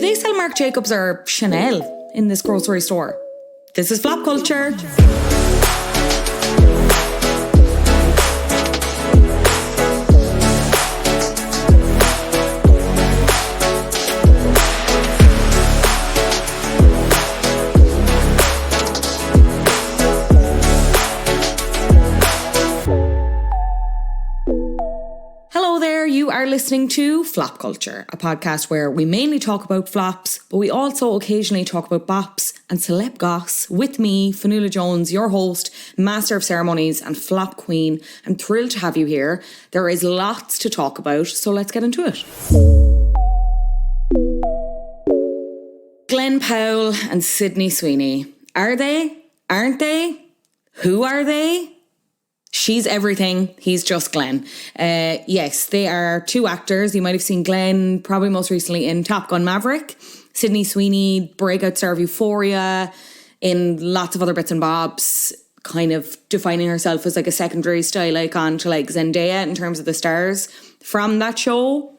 they sell Marc Jacobs or Chanel in this grocery store? This is Flop Culture. You are listening to Flop Culture, a podcast where we mainly talk about flops, but we also occasionally talk about bops and celeb goss with me, Fionnuala Jones, your host, master of ceremonies and flop queen. I'm thrilled to have you here. There is lots to talk about, so let's get into it. Glen Powell and Sydney Sweeny. Are they? Aren't they? Who are they? She's everything. He's just Glen. Yes, they are two actors. You might have seen Glen probably most recently in Top Gun Maverick. Sydney Sweeny, breakout star of Euphoria, in lots of other bits and bobs, kind of defining herself as like a secondary style icon to like Zendaya in terms of the stars from that show.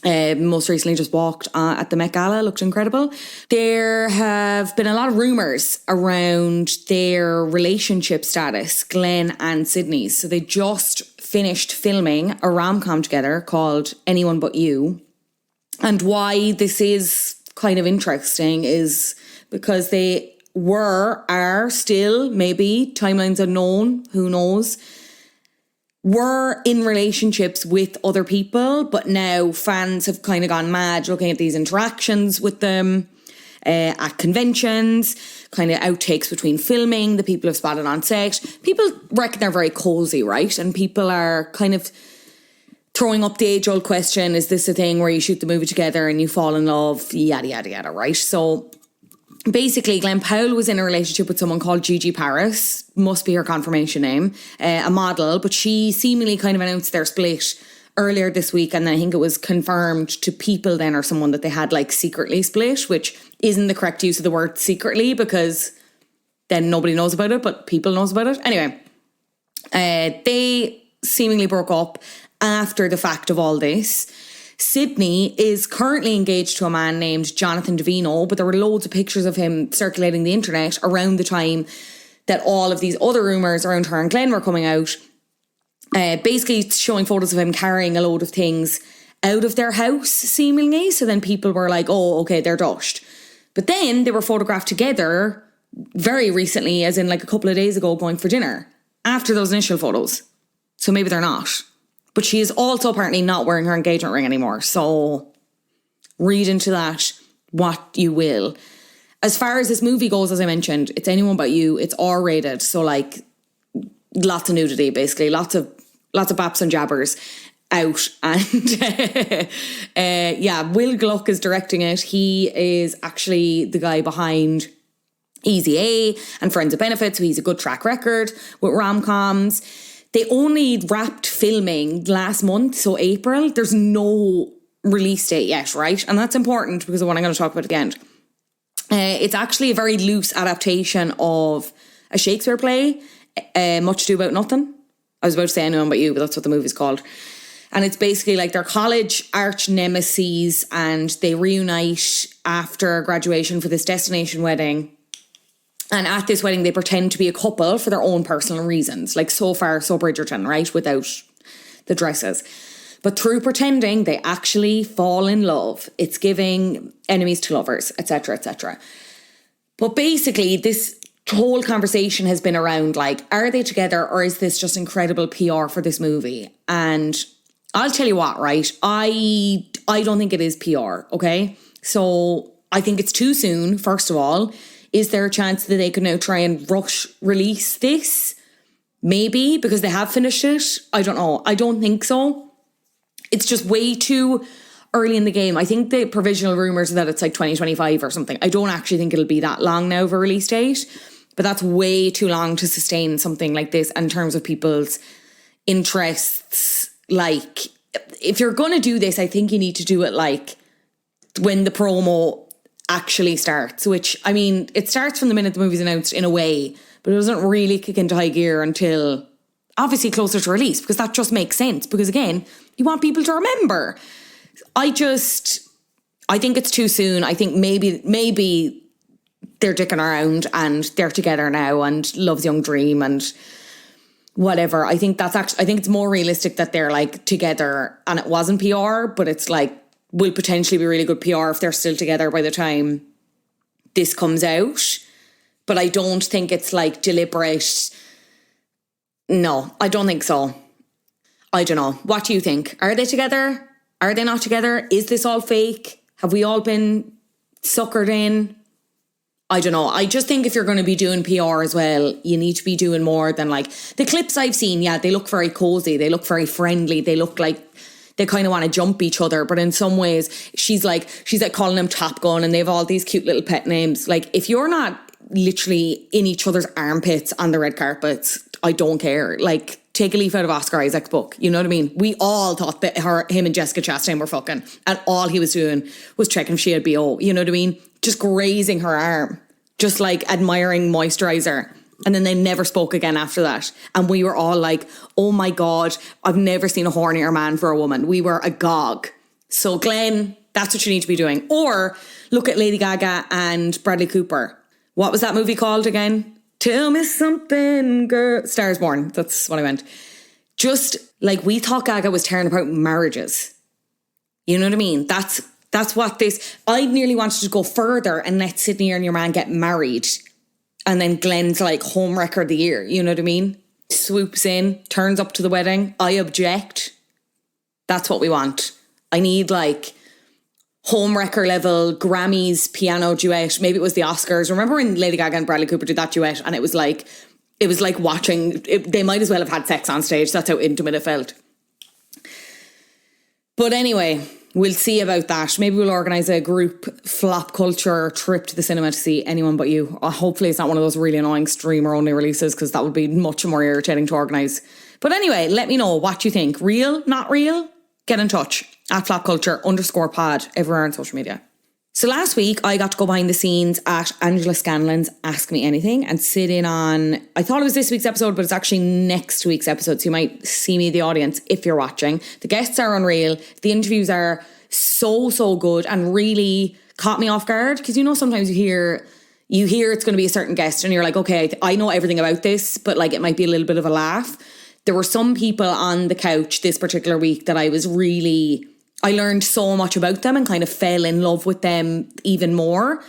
Most recently just walked at the Met Gala, looked incredible. There have been a lot of rumours around their relationship status, Glen and Sydney's. So they just finished filming a rom-com together called Anyone But You. And why this is kind of interesting is because they are still, maybe, timelines unknown, who knows, were in relationships with other people, but now fans have kind of gone mad looking at these interactions with them at conventions, kind of outtakes between filming, the people have spotted on set. People reckon they're very cozy, right? And people are kind of throwing up the age-old question, is this a thing where you shoot the movie together and you fall in love, yada, yada, yada, right? So basically, Glen Powell was in a relationship with someone called Gigi Paris, must be her confirmation name, a model, but she seemingly kind of announced their split earlier this week, and then I think it was confirmed to people then or someone that they had like secretly split, which isn't the correct use of the word secretly because then nobody knows about it, but people knows about it. Anyway, they seemingly broke up after the fact of all this. Sydney is currently engaged to a man named Jonathan Davino, but there were loads of pictures of him circulating the internet around the time that all of these other rumours around her and Glen were coming out. Basically showing photos of him carrying a load of things out of their house, seemingly. So then people were like, oh, okay, they're dushed. But then they were photographed together very recently, as in like a couple of days ago, going for dinner after those initial photos. So maybe they're not. But she is also apparently not wearing her engagement ring anymore. So read into that what you will. As far as this movie goes, as I mentioned, it's Anyone But You. It's R-rated. So like lots of nudity, basically. Lots of baps and jabbers out. And yeah, Will Gluck is directing it. He is actually the guy behind Easy A and Friends of Benefits. So he's a good track record with rom-coms. They only wrapped filming last month, so April. There's no release date yet, right? And that's important because of what I'm going to talk about at the end. It's actually a very loose adaptation of a Shakespeare play, Much Ado About Nothing. I was about to say Anyone But You, but that's what the movie's called. And it's basically like their college arch nemesis and they reunite after graduation for this destination wedding. And at this wedding, they pretend to be a couple for their own personal reasons. Like so far, so Bridgerton, right? Without the dresses. But through pretending, they actually fall in love. It's giving enemies to lovers, etc., etc. But basically, this whole conversation has been around like, are they together or is this just incredible PR for this movie? And I'll tell you what, right? I don't think it is PR, okay? So I think it's too soon, first of all. Is there a chance that they could now try and rush release this? Maybe, because they have finished it. I don't know. I don't think so. It's just way too early in the game. I think the provisional rumours are that it's like 2025 or something. I don't actually think it'll be that long now of a release date. But that's way too long to sustain something like this in terms of people's interests. Like, if you're going to do this, I think you need to do it like when the promo actually starts, which, I mean, it starts from the minute the movie's announced in a way, but it doesn't really kick into high gear until obviously closer to release, because that just makes sense. Because again, you want people to remember. I I think it's too soon. I think maybe they're dicking around and they're together now and love's young dream and whatever. I think it's more realistic that they're like together and it wasn't PR, but it's like will potentially be really good PR if they're still together by the time this comes out. But I don't think it's like deliberate. No, I don't think so. I don't know. What do you think? Are they together? Are they not together? Is this all fake? Have we all been suckered in? I don't know. I just think if you're going to be doing PR as well, you need to be doing more than like the clips I've seen. Yeah, they look very cozy. They look very friendly. They look like they kind of want to jump each other. But in some ways, she's like calling him Top Gun and they have all these cute little pet names. Like if you're not literally in each other's armpits on the red carpets, I don't care. Like take a leaf out of Oscar Isaac's book. You know what I mean? We all thought that him and Jessica Chastain were fucking and all he was doing was checking if she had BO. You know what I mean? Just grazing her arm, just like admiring moisturizer. And then they never spoke again after that. And we were all like, oh my God, I've never seen a hornier man for a woman. We were agog. So Glen, that's what you need to be doing. Or look at Lady Gaga and Bradley Cooper. What was that movie called again? Tell me something, girl. Stars Born. That's what I meant. Just like we thought Gaga was tearing apart marriages. You know what I mean? That's what this... I nearly wanted to go further and let Sydney and your man get married. And then Glen's like home wrecker of the year. You know what I mean? Swoops in, turns up to the wedding. I object. That's what we want. I need like home wrecker level Grammys piano duet. Maybe it was the Oscars. Remember when Lady Gaga and Bradley Cooper did that duet? And it was like watching... they might as well have had sex on stage. That's how intimate it felt. But anyway... we'll see about that. Maybe we'll organise a group flop culture trip to the cinema to see Anyone But You. Hopefully it's not one of those really annoying streamer-only releases because that would be much more irritating to organise. But anyway, let me know what you think. Real? Not real? Get in touch at flopculture_pod everywhere on social media. So last week I got to go behind the scenes at Angela Scanlon's Ask Me Anything and sit in on, I thought it was this week's episode, but it's actually next week's episode. So you might see me, the audience, if you're watching. The guests are unreal. The interviews are so good and really caught me off guard. Because you know, sometimes you hear it's going to be a certain guest and you're like, okay, I know everything about this, but like it might be a little bit of a laugh. There were some people on the couch this particular week that I learned so much about them and kind of fell in love with them even more.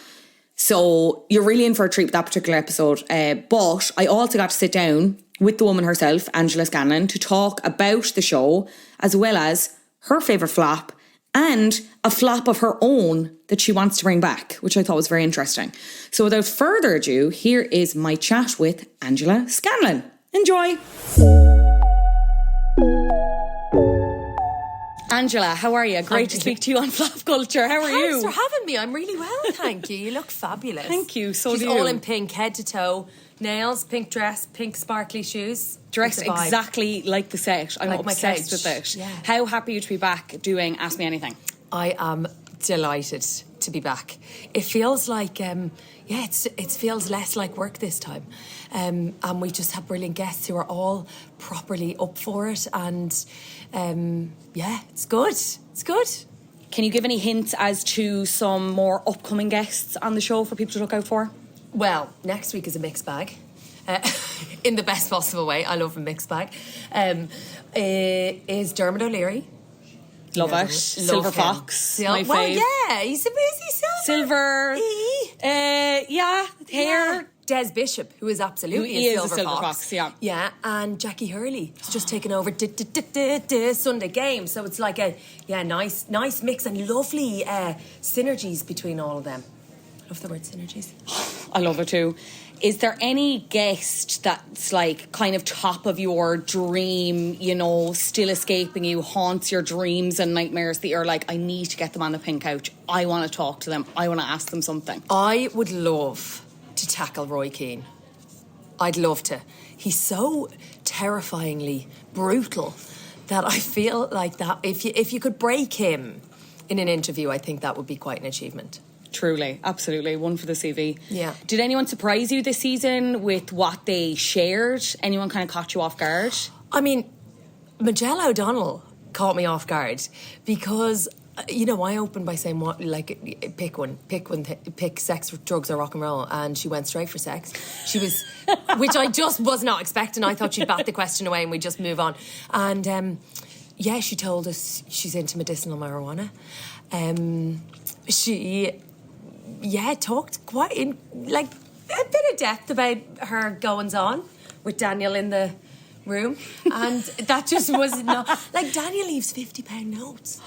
So you're really in for a treat with that particular episode. But I also got to sit down with the woman herself, Angela Scanlon, to talk about the show, as well as her favourite flop and a flop of her own that she wants to bring back, which I thought was very interesting. So without further ado, here is my chat with Angela Scanlon. Enjoy. Angela, how are you? Great to speak to you on Flop Culture. How are you? Thanks for having me. I'm really well, thank you. You look fabulous. Thank you. So She's do you. all in pink, head to toe. Nails, pink dress, pink sparkly shoes. Dressed exactly like the set. I'm like obsessed with it. Yeah. How happy are you to be back doing Ask Me Anything? I am delighted to be back. It feels like, it feels less like work this time. And we just have brilliant guests who are all properly up for it. And it's good. It's good. Can you give any hints as to some more upcoming guests on the show for people to look out for? Well, next week is a mixed bag. In the best possible way. I love a mixed bag. Is Dermot O'Leary. Love it. Silver him. Fox. My well, fave. Yeah, he's silver. Hair. Des Bishop, who is absolutely He a is silver fox. Yeah. Yeah, and Jackie Hurley has just taken over Sunday Game. So it's like a nice mix and lovely synergies between all of them. I love the word synergies. I love it too. Is there any guest that's like kind of top of your dream, you know, still escaping you, haunts your dreams and nightmares that you're like, I need to get them on the pink couch. I want to talk to them. I want to ask them something. I would love to tackle Roy Keane. I'd love to. He's so terrifyingly brutal that I feel like that if you could break him in an interview, I think that would be quite an achievement. Truly, absolutely. One for the CV. Yeah. Did anyone surprise you this season with what they shared? Anyone kind of caught you off guard? I mean, Majella O'Donnell caught me off guard because You know, I opened by saying, "What? Like, pick sex, drugs, or rock and roll," and she went straight for sex. She was, which I just was not expecting. I thought she'd bat the question away and we'd just move on. And yeah, she told us she's into medicinal marijuana. She talked quite in like a bit of depth about her goings on with Daniel in the room, and that just was not like Daniel leaves £50 notes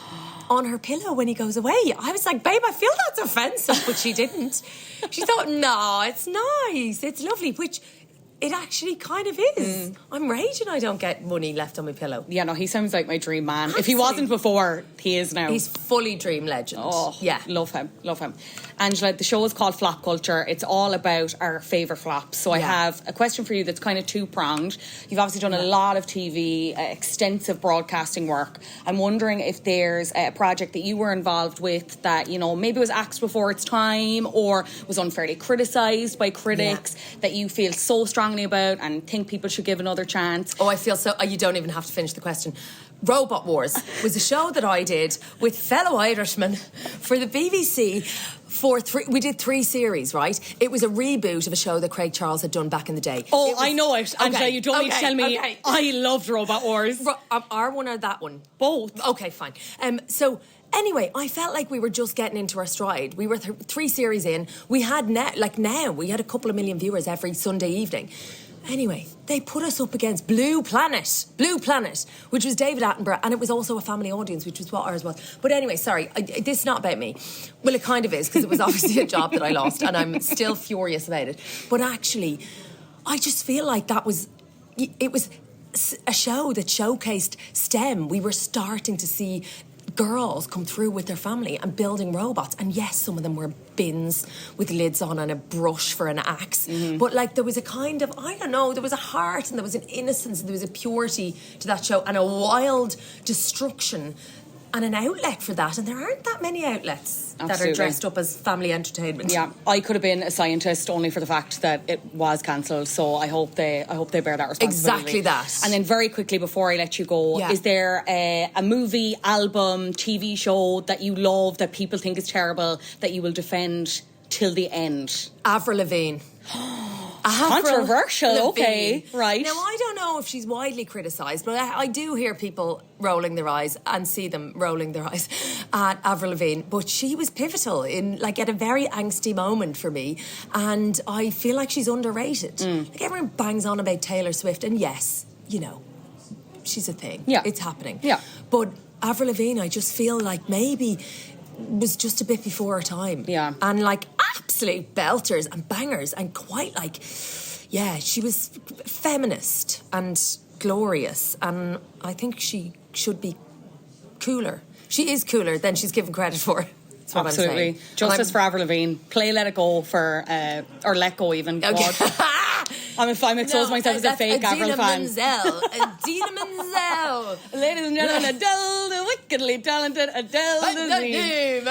on her pillow when he goes away. I was like, babe, I feel that's offensive, but she didn't. She thought, no, it's nice, it's lovely, which it actually kind of is. I'm raging I don't get money left on my pillow. Yeah, no, he sounds like my dream man. If he wasn't before, he is now. He's fully dream legend. Oh, yeah. Love him. Angela, the show is called Flop Culture. It's all about our favourite flops. So I have a question for you that's kind of two-pronged. You've obviously done a lot of TV, extensive broadcasting work. I'm wondering if there's a project that you were involved with that, you know, maybe was axed before its time or was unfairly criticised by critics that you feel so strongly about and think people should give another chance. Oh, I feel so... You don't even have to finish the question. Robot Wars was a show that I did with fellow Irishmen for the BBC we did 3 series, right? It was a reboot of a show that Craig Charles had done back in the day. Oh, I know it. Angela, you don't need to tell me. Okay. I loved Robot Wars. Our one or that one? Both. Okay, fine. So... Anyway, I felt like we were just getting into our stride. We were 3 series in. We had now we had a couple of million viewers every Sunday evening. Anyway, they put us up against Blue Planet, which was David Attenborough, and it was also a family audience, which was what ours was. But anyway, sorry, this is not about me. Well, it kind of is, because it was obviously a job that I lost, and I'm still furious about it. But actually, I just feel like it was a show that showcased STEM. We were starting to see girls come through with their family and building robots, and yes, some of them were bins with lids on and a brush for an axe, but like there was a kind of, I don't know, there was a heart and there was an innocence and there was a purity to that show and a wild destruction and an outlet for that, and there aren't that many outlets that are dressed up as family entertainment. Yeah, I could have been a scientist only for the fact that it was cancelled, so I hope they bear that responsibility. Exactly that. And then very quickly before I let you go, is there a movie, album, TV show that you love that people think is terrible that you will defend till the end? Avril Lavigne. Controversial, okay, right. Now, I don't know if she's widely criticised, but I do hear people rolling their eyes and see them rolling their eyes at Avril Lavigne. But she was pivotal at a very angsty moment for me, and I feel like she's underrated. Like, everyone bangs on about Taylor Swift, and yes, you know, she's a thing. Yeah. It's happening. Yeah. But Avril Lavigne, I just feel like maybe was just a bit before her time. Yeah. And like absolute belters and bangers and quite like, yeah, she was feminist and glorious, and I think she should be cooler. She is cooler than she's given credit for. That's what absolutely. I'm saying. Justice for Avril Lavigne. Play Let It Go for, or Let Go even. Okay. I'm exposed myself as a fake Avril fan. Adina Menzel. Ladies and gentlemen, Adele, the wickedly talented Adele Dazeem.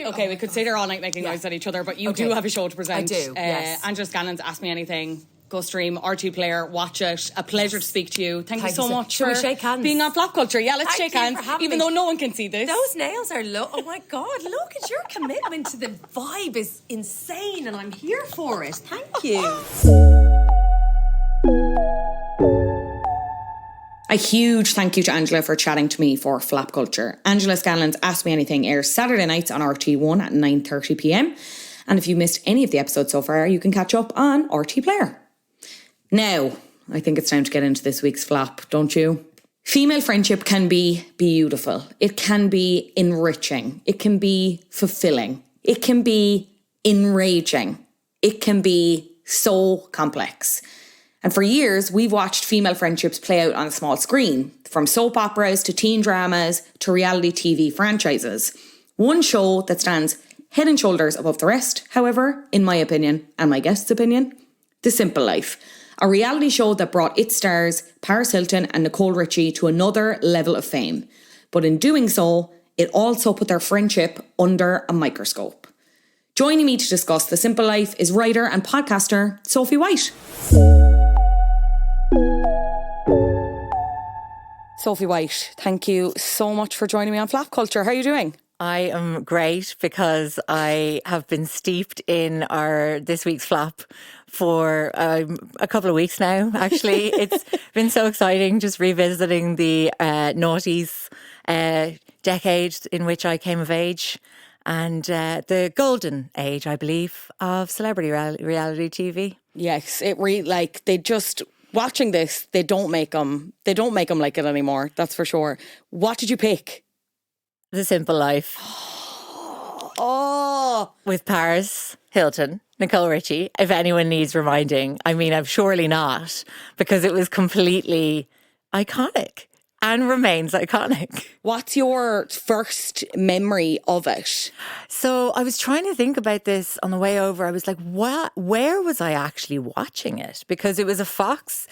Okay, we could sit here all night making noise at each other, but you do have a show to present. I do, yes. Angela Scannon's Ask Me Anything. Go stream, RT Player, watch it. A pleasure to speak to you. Thank you so much for shake hands? Being on Flop Culture. Yeah, let's shake hands, even though no one can see this. Those nails are oh my God, look at your commitment to the vibe is insane, and I'm here for it. Thank you. A huge thank you to Angela for chatting to me for Flop Culture. Angela Scanlon's Ask Me Anything airs Saturday nights on RT1 at 9:30pm. And if you missed any of the episodes so far, you can catch up on RT Player. Now, I think it's time to get into this week's flop, don't you? Female friendship can be beautiful. It can be enriching. It can be fulfilling. It can be enraging. It can be so complex. And for years, we've watched female friendships play out on a small screen, from soap operas to teen dramas to reality TV franchises. One show that stands head and shoulders above the rest, however, in my opinion, and my guest's opinion, The Simple Life. A reality show that brought its stars, Paris Hilton and Nicole Richie, to another level of fame. But in doing so, it also put their friendship under a microscope. Joining me to discuss The Simple Life is writer and podcaster Sophie White. Sophie White, thank you so much for joining me on Flap Culture. How are you doing? I am great because I have been steeped in this week's flap for a couple of weeks now, actually. It's been so exciting just revisiting the noughties decade in which I came of age and the golden age, I believe, of celebrity reality TV. Yes, they just... Watching this, they don't make them like it anymore, that's for sure. What did you pick? The Simple Life. Oh! With Paris Hilton, Nicole Richie, if anyone needs reminding. I mean, I'm surely not, because it was completely iconic and remains iconic. What's your first memory of it? So I was trying to think about this on the way over. I was like, where was I actually watching it? Because it was a Fox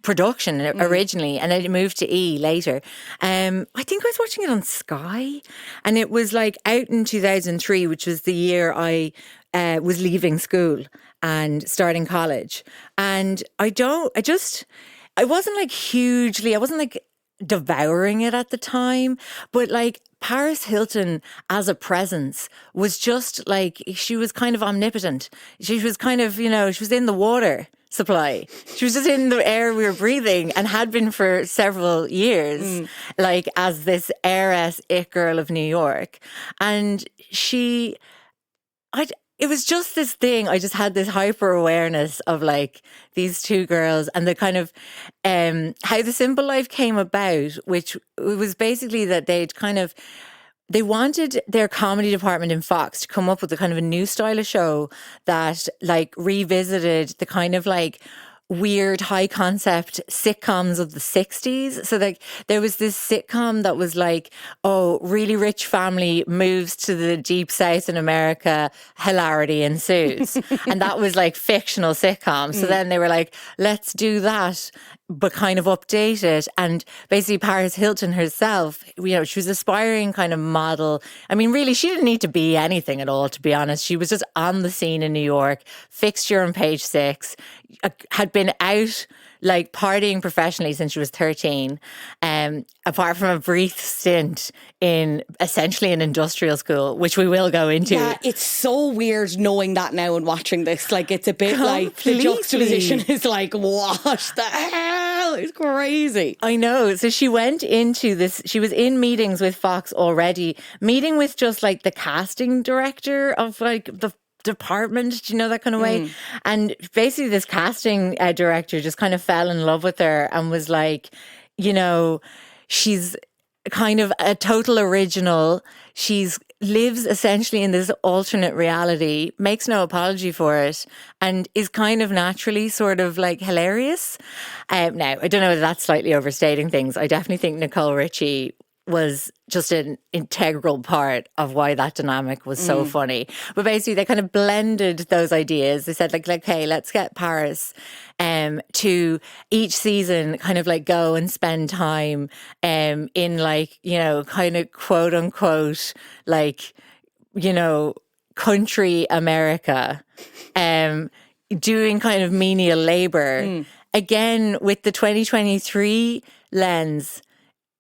production originally, and then it moved to E later. I think I was watching it on Sky, and it was like out in 2003, which was the year I was leaving school and starting college. And I wasn't like devouring it at the time, but like Paris Hilton as a presence was just like, she was kind of omnipotent. She was kind of, she was in the water supply. She was just in the air we were breathing and had been for several years, like as this heiress, it girl of New York. And it was just this thing. I just had this hyper awareness of like these two girls and the kind of how The Simple Life came about, which was basically that they wanted their comedy department in Fox to come up with a kind of a new style of show that like revisited the kind of like weird high concept sitcoms of the 60s. So like there was this sitcom that was like, really rich family moves to the deep south in America, hilarity ensues. And that was like fictional sitcom. So then they were like, let's do that, but kind of update it. And basically Paris Hilton herself, she was aspiring kind of model. I mean, really, she didn't need to be anything at all, to be honest. She was just on the scene in New York, fixture on Page Six, had been out like partying professionally since she was 13, apart from a brief stint in essentially an industrial school, which we will go into. Yeah, it's so weird knowing that now and watching this. Like, it's a bit like the juxtaposition is like, what the hell? It's crazy. I know. So she went into this, she was in meetings with Fox already, meeting with just like the casting director of like the department, that kind of way. And basically this casting director just kind of fell in love with her and was like, she's kind of a total original. She's lives essentially in this alternate reality, makes no apology for it, and is kind of naturally sort of like hilarious. Now, I don't know if that's slightly overstating things. I definitely think Nicole Richie was just an integral part of why that dynamic was so funny. But basically they kind of blended those ideas. They said like, hey, let's get Paris to each season kind of like go and spend time in like, kind of quote unquote, like, country America, doing kind of menial labor. Again, with the 2023 lens,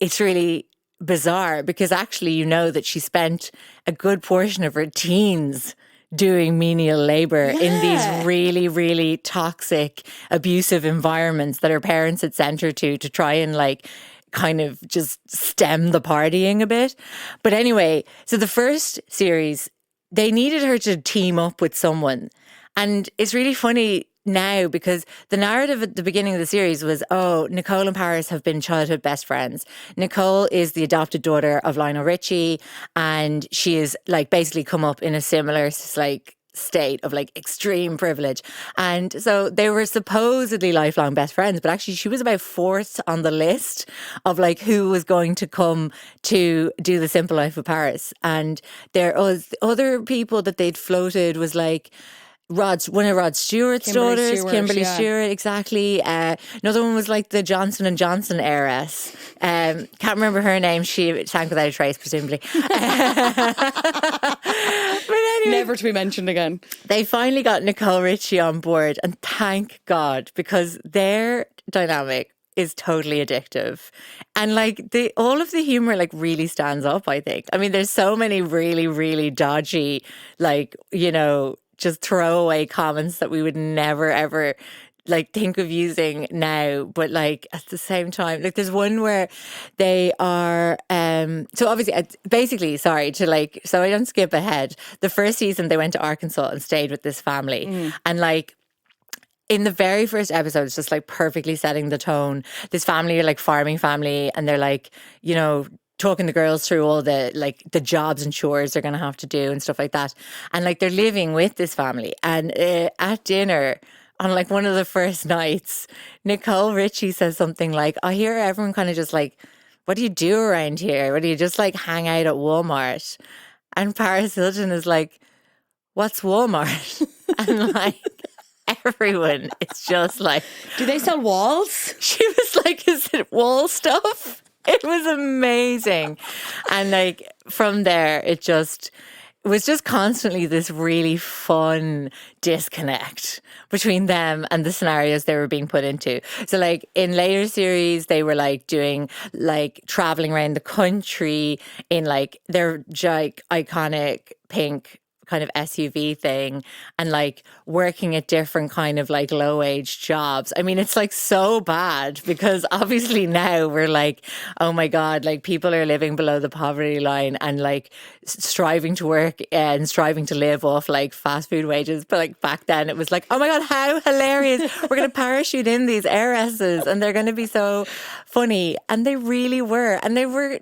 it's really bizarre because actually that she spent a good portion of her teens doing menial labor in these really, really toxic, abusive environments that her parents had sent her to try and like kind of just stem the partying a bit. But anyway, so the first series, they needed her to team up with someone. And it's really funny now because the narrative at the beginning of the series was, Nicole and Paris have been childhood best friends. Nicole is the adopted daughter of Lionel Richie, and she is like basically come up in a similar like state of like extreme privilege. And so they were supposedly lifelong best friends, but actually she was about fourth on the list of like who was going to come to do The Simple Life of Paris. And there was other people that they'd floated was like one of Rod Stewart's daughters, Kimberly Stewart, exactly. Another one was like the Johnson and Johnson heiress. Can't remember her name. She sank without a trace, presumably. But anyway, never to be mentioned again. They finally got Nicole Richie on board, and thank God, because their dynamic is totally addictive. And like all of the humor like really stands up, I think. I mean, there's so many really, really dodgy, like, you know, just throwaway comments that we would never ever like think of using now, but like at the same time, like there's one where they are so obviously basically, sorry to like, so I don't skip ahead, the first season they went to Arkansas and stayed with this family, and like in the very first episode, it's just like perfectly setting the tone. This family are like farming family, and they're like, you know, talking the girls through all the like the jobs and chores they're gonna have to do and stuff like that, and like they're living with this family, and at dinner on like one of the first nights, Nicole Richie says something like, I hear everyone kind of just like, what do you do around here? What do you just like hang out at Walmart? And Paris Hilton is like, what's Walmart? And like everyone, it's just like, Do they sell walls? she was like, is it wall stuff? It was amazing. And like from there, it was just constantly this really fun disconnect between them and the scenarios they were being put into. So like in later series, they were like doing like traveling around the country in like their like iconic pink kind of SUV thing, and like working at different kind of like low wage jobs. I mean, it's like so bad because obviously now we're like, oh my God, like people are living below the poverty line and like striving to work and striving to live off like fast food wages. But like back then it was like, oh my God, how hilarious. We're going to parachute in these heiresses and they're going to be so funny. And they really were. And they were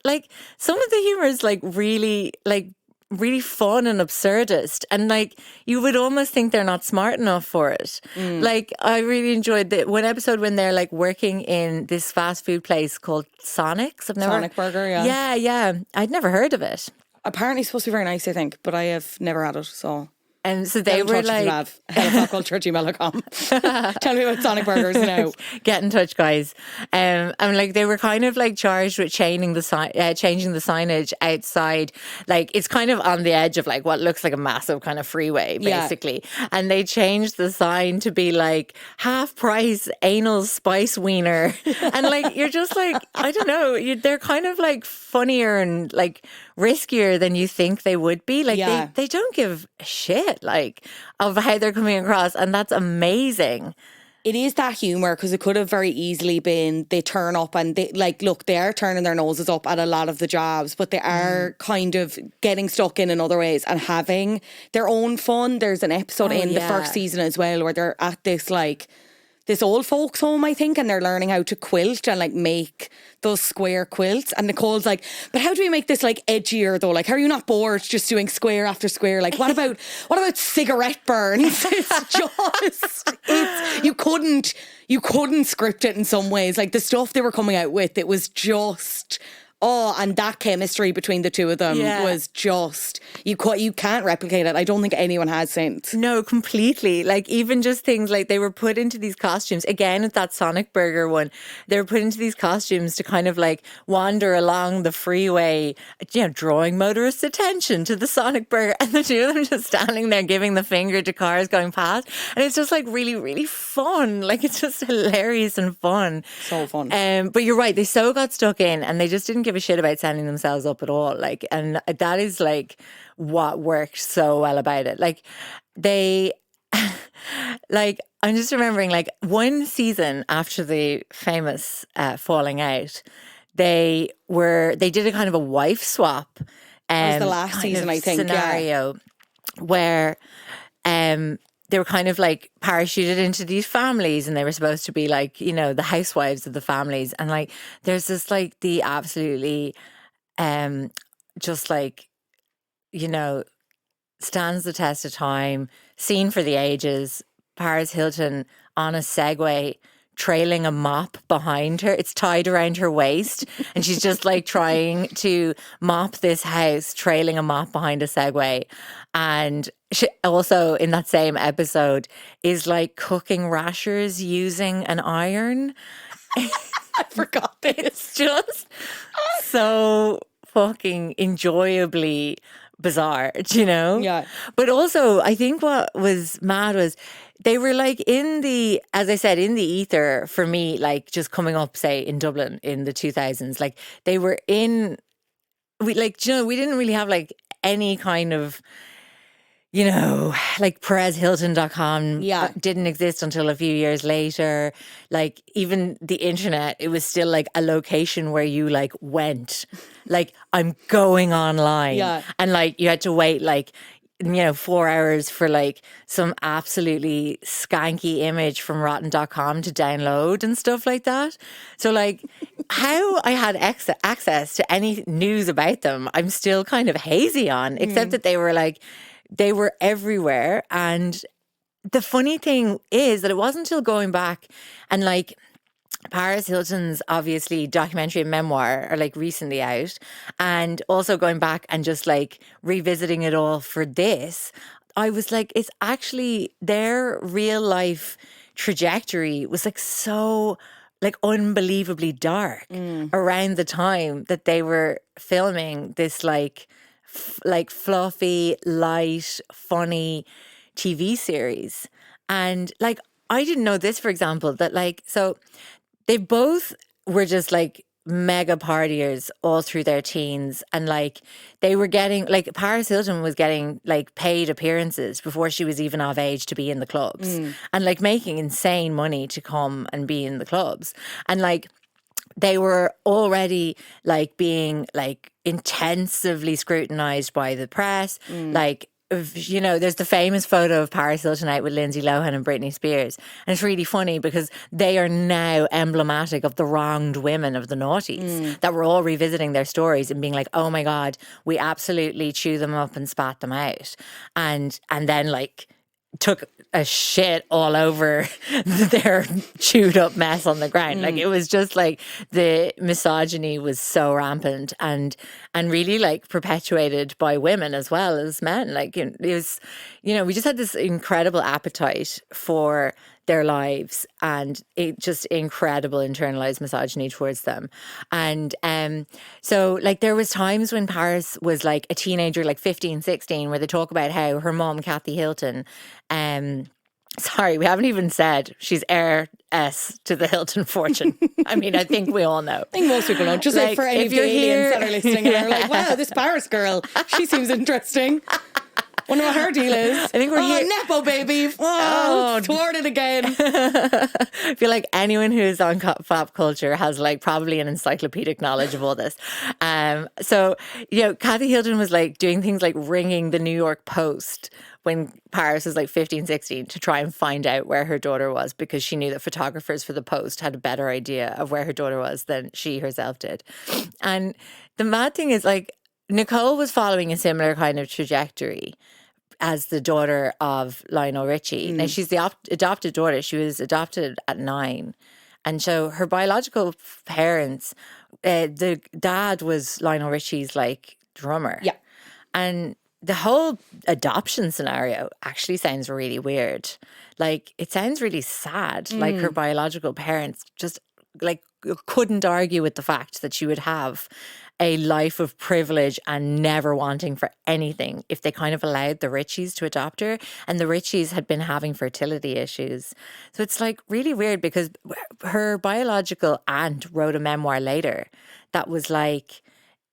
like, some of the humor is like really fun and absurdist, and like you would almost think they're not smart enough for it. Like I really enjoyed the one episode when they're like working in this fast food place called Sonic's. Sonic Burger, yeah. Yeah. I'd never heard of it. Apparently it's supposed to be very nice, I think, but I have never had it, so... And so they were like, hello@culture@gmail.com. Tell me about Sonic Burgers now. Get in touch, guys. And like they were kind of like charged with changing the signage outside. Like it's kind of on the edge of like what looks like a massive kind of freeway, basically. Yeah. And they changed the sign to be like half price anal spice wiener. And like you're just like, I don't know, they're kind of like funnier and like riskier than you think they would be. Like they don't give a shit like of how they're coming across, and that's amazing. It is that humour, because it could have very easily been they turn up and they like, look, they are turning their noses up at a lot of the jobs, but they are kind of getting stuck in other ways and having their own fun. There's an episode in the first season as well where they're at this like this old folks home, I think, and they're learning how to quilt and like make those square quilts. And Nicole's like, but how do we make this like edgier though? Like, how are you not bored just doing square after square? Like, what about cigarette burns? You couldn't script it in some ways. Like the stuff they were coming out with, it was just... Oh, and that chemistry between the two of them was just, you can't replicate it. I don't think anyone has since. No, completely. Like even just things like they were put into these costumes, again at that Sonic Burger one, they were put into these costumes to kind of like wander along the freeway, you know, drawing motorists' attention to the Sonic Burger, and the two of them just standing there giving the finger to cars going past. And it's just like really, really fun. Like it's just hilarious and fun. So fun. But you're right, they so got stuck in and they just didn't give a shit about setting themselves up at all. Like, and that is like what worked so well about it. Like they, like, I'm just remembering like one season after the famous falling out, they did a kind of a wife swap. That was the last season, I think. Scenario where, they were kind of like parachuted into these families, and they were supposed to be like, you know, the housewives of the families. And like, there's this like the absolutely, just like, you know, stands the test of time, seen for the ages, Paris Hilton on a Segway, trailing a mop behind her. It's tied around her waist, and she's just like trying to mop this house, trailing a mop behind a Segway. And she also in that same episode is like cooking rashers using an iron. I forgot this. It's just so fucking enjoyably bizarre, do you know? Yeah. But also, I think what was mad was they were like as I said, in the ether for me, like just coming up, say, in Dublin in the 2000s, like they were we didn't really have like any kind of, like PerezHilton.com didn't exist until a few years later. Like even the internet, it was still like a location where you like went, like I'm going online. Yeah. And like you had to wait like, 4 hours for like some absolutely skanky image from rotten.com to download and stuff like that. So like how I had access to any news about them, I'm still kind of hazy on, except that they were everywhere. And the funny thing is that it wasn't until going back and like Paris Hilton's obviously documentary and memoir are like recently out, and also going back and just like revisiting it all for this, I was like, it's actually their real life trajectory was like so like unbelievably dark around the time that they were filming this like fluffy, light, funny TV series. And like I didn't know this, for example, that like so they both were just like mega partiers all through their teens, and like they were getting like Paris Hilton was getting like paid appearances before she was even of age to be in the clubs, and like making insane money to come and be in the clubs. And like they were already like being like intensively scrutinized by the press. Like, there's the famous photo of Paris Hilton out with Lindsay Lohan and Britney Spears. And it's really funny because they are now emblematic of the wronged women of the noughties that were all revisiting their stories and being like, oh my God, we absolutely chew them up and spat them out. And then like took a shit all over their chewed up mess on the ground. Like it was just like the misogyny was so rampant and really like perpetuated by women as well as men. Like it was, we just had this incredible appetite for their lives and just incredible internalized misogyny towards them. And so like there was times when Paris was like a teenager, like 15, 16, where they talk about how her mom, Kathy Hilton, sorry, we haven't even said she's heiress to the Hilton fortune. I mean, I think we all know. I think most people know. Just like for any of the aliens that are listening and are like, wow, this Paris girl, she seems interesting. Wonder what her deal is. I think we're here. Nepo baby. Oh, thwarted again. I feel like anyone who's on pop culture has like probably an encyclopedic knowledge of all this. So, Kathy Hilton was like doing things like ringing the New York Post when Paris was like 15, 16 to try and find out where her daughter was, because she knew that photographers for the Post had a better idea of where her daughter was than she herself did. And the mad thing is like Nicole was following a similar kind of trajectory as the daughter of Lionel Richie. Now, she's the adopted daughter. She was adopted at 9. And so her biological parents, the dad was Lionel Richie's like drummer. Yeah. And the whole adoption scenario actually sounds really weird. Like, it sounds really sad. Like her biological parents just like couldn't argue with the fact that she would have a life of privilege and never wanting for anything if they kind of allowed the Richies to adopt her. And the Richies had been having fertility issues. So it's like really weird because her biological aunt wrote a memoir later that was like,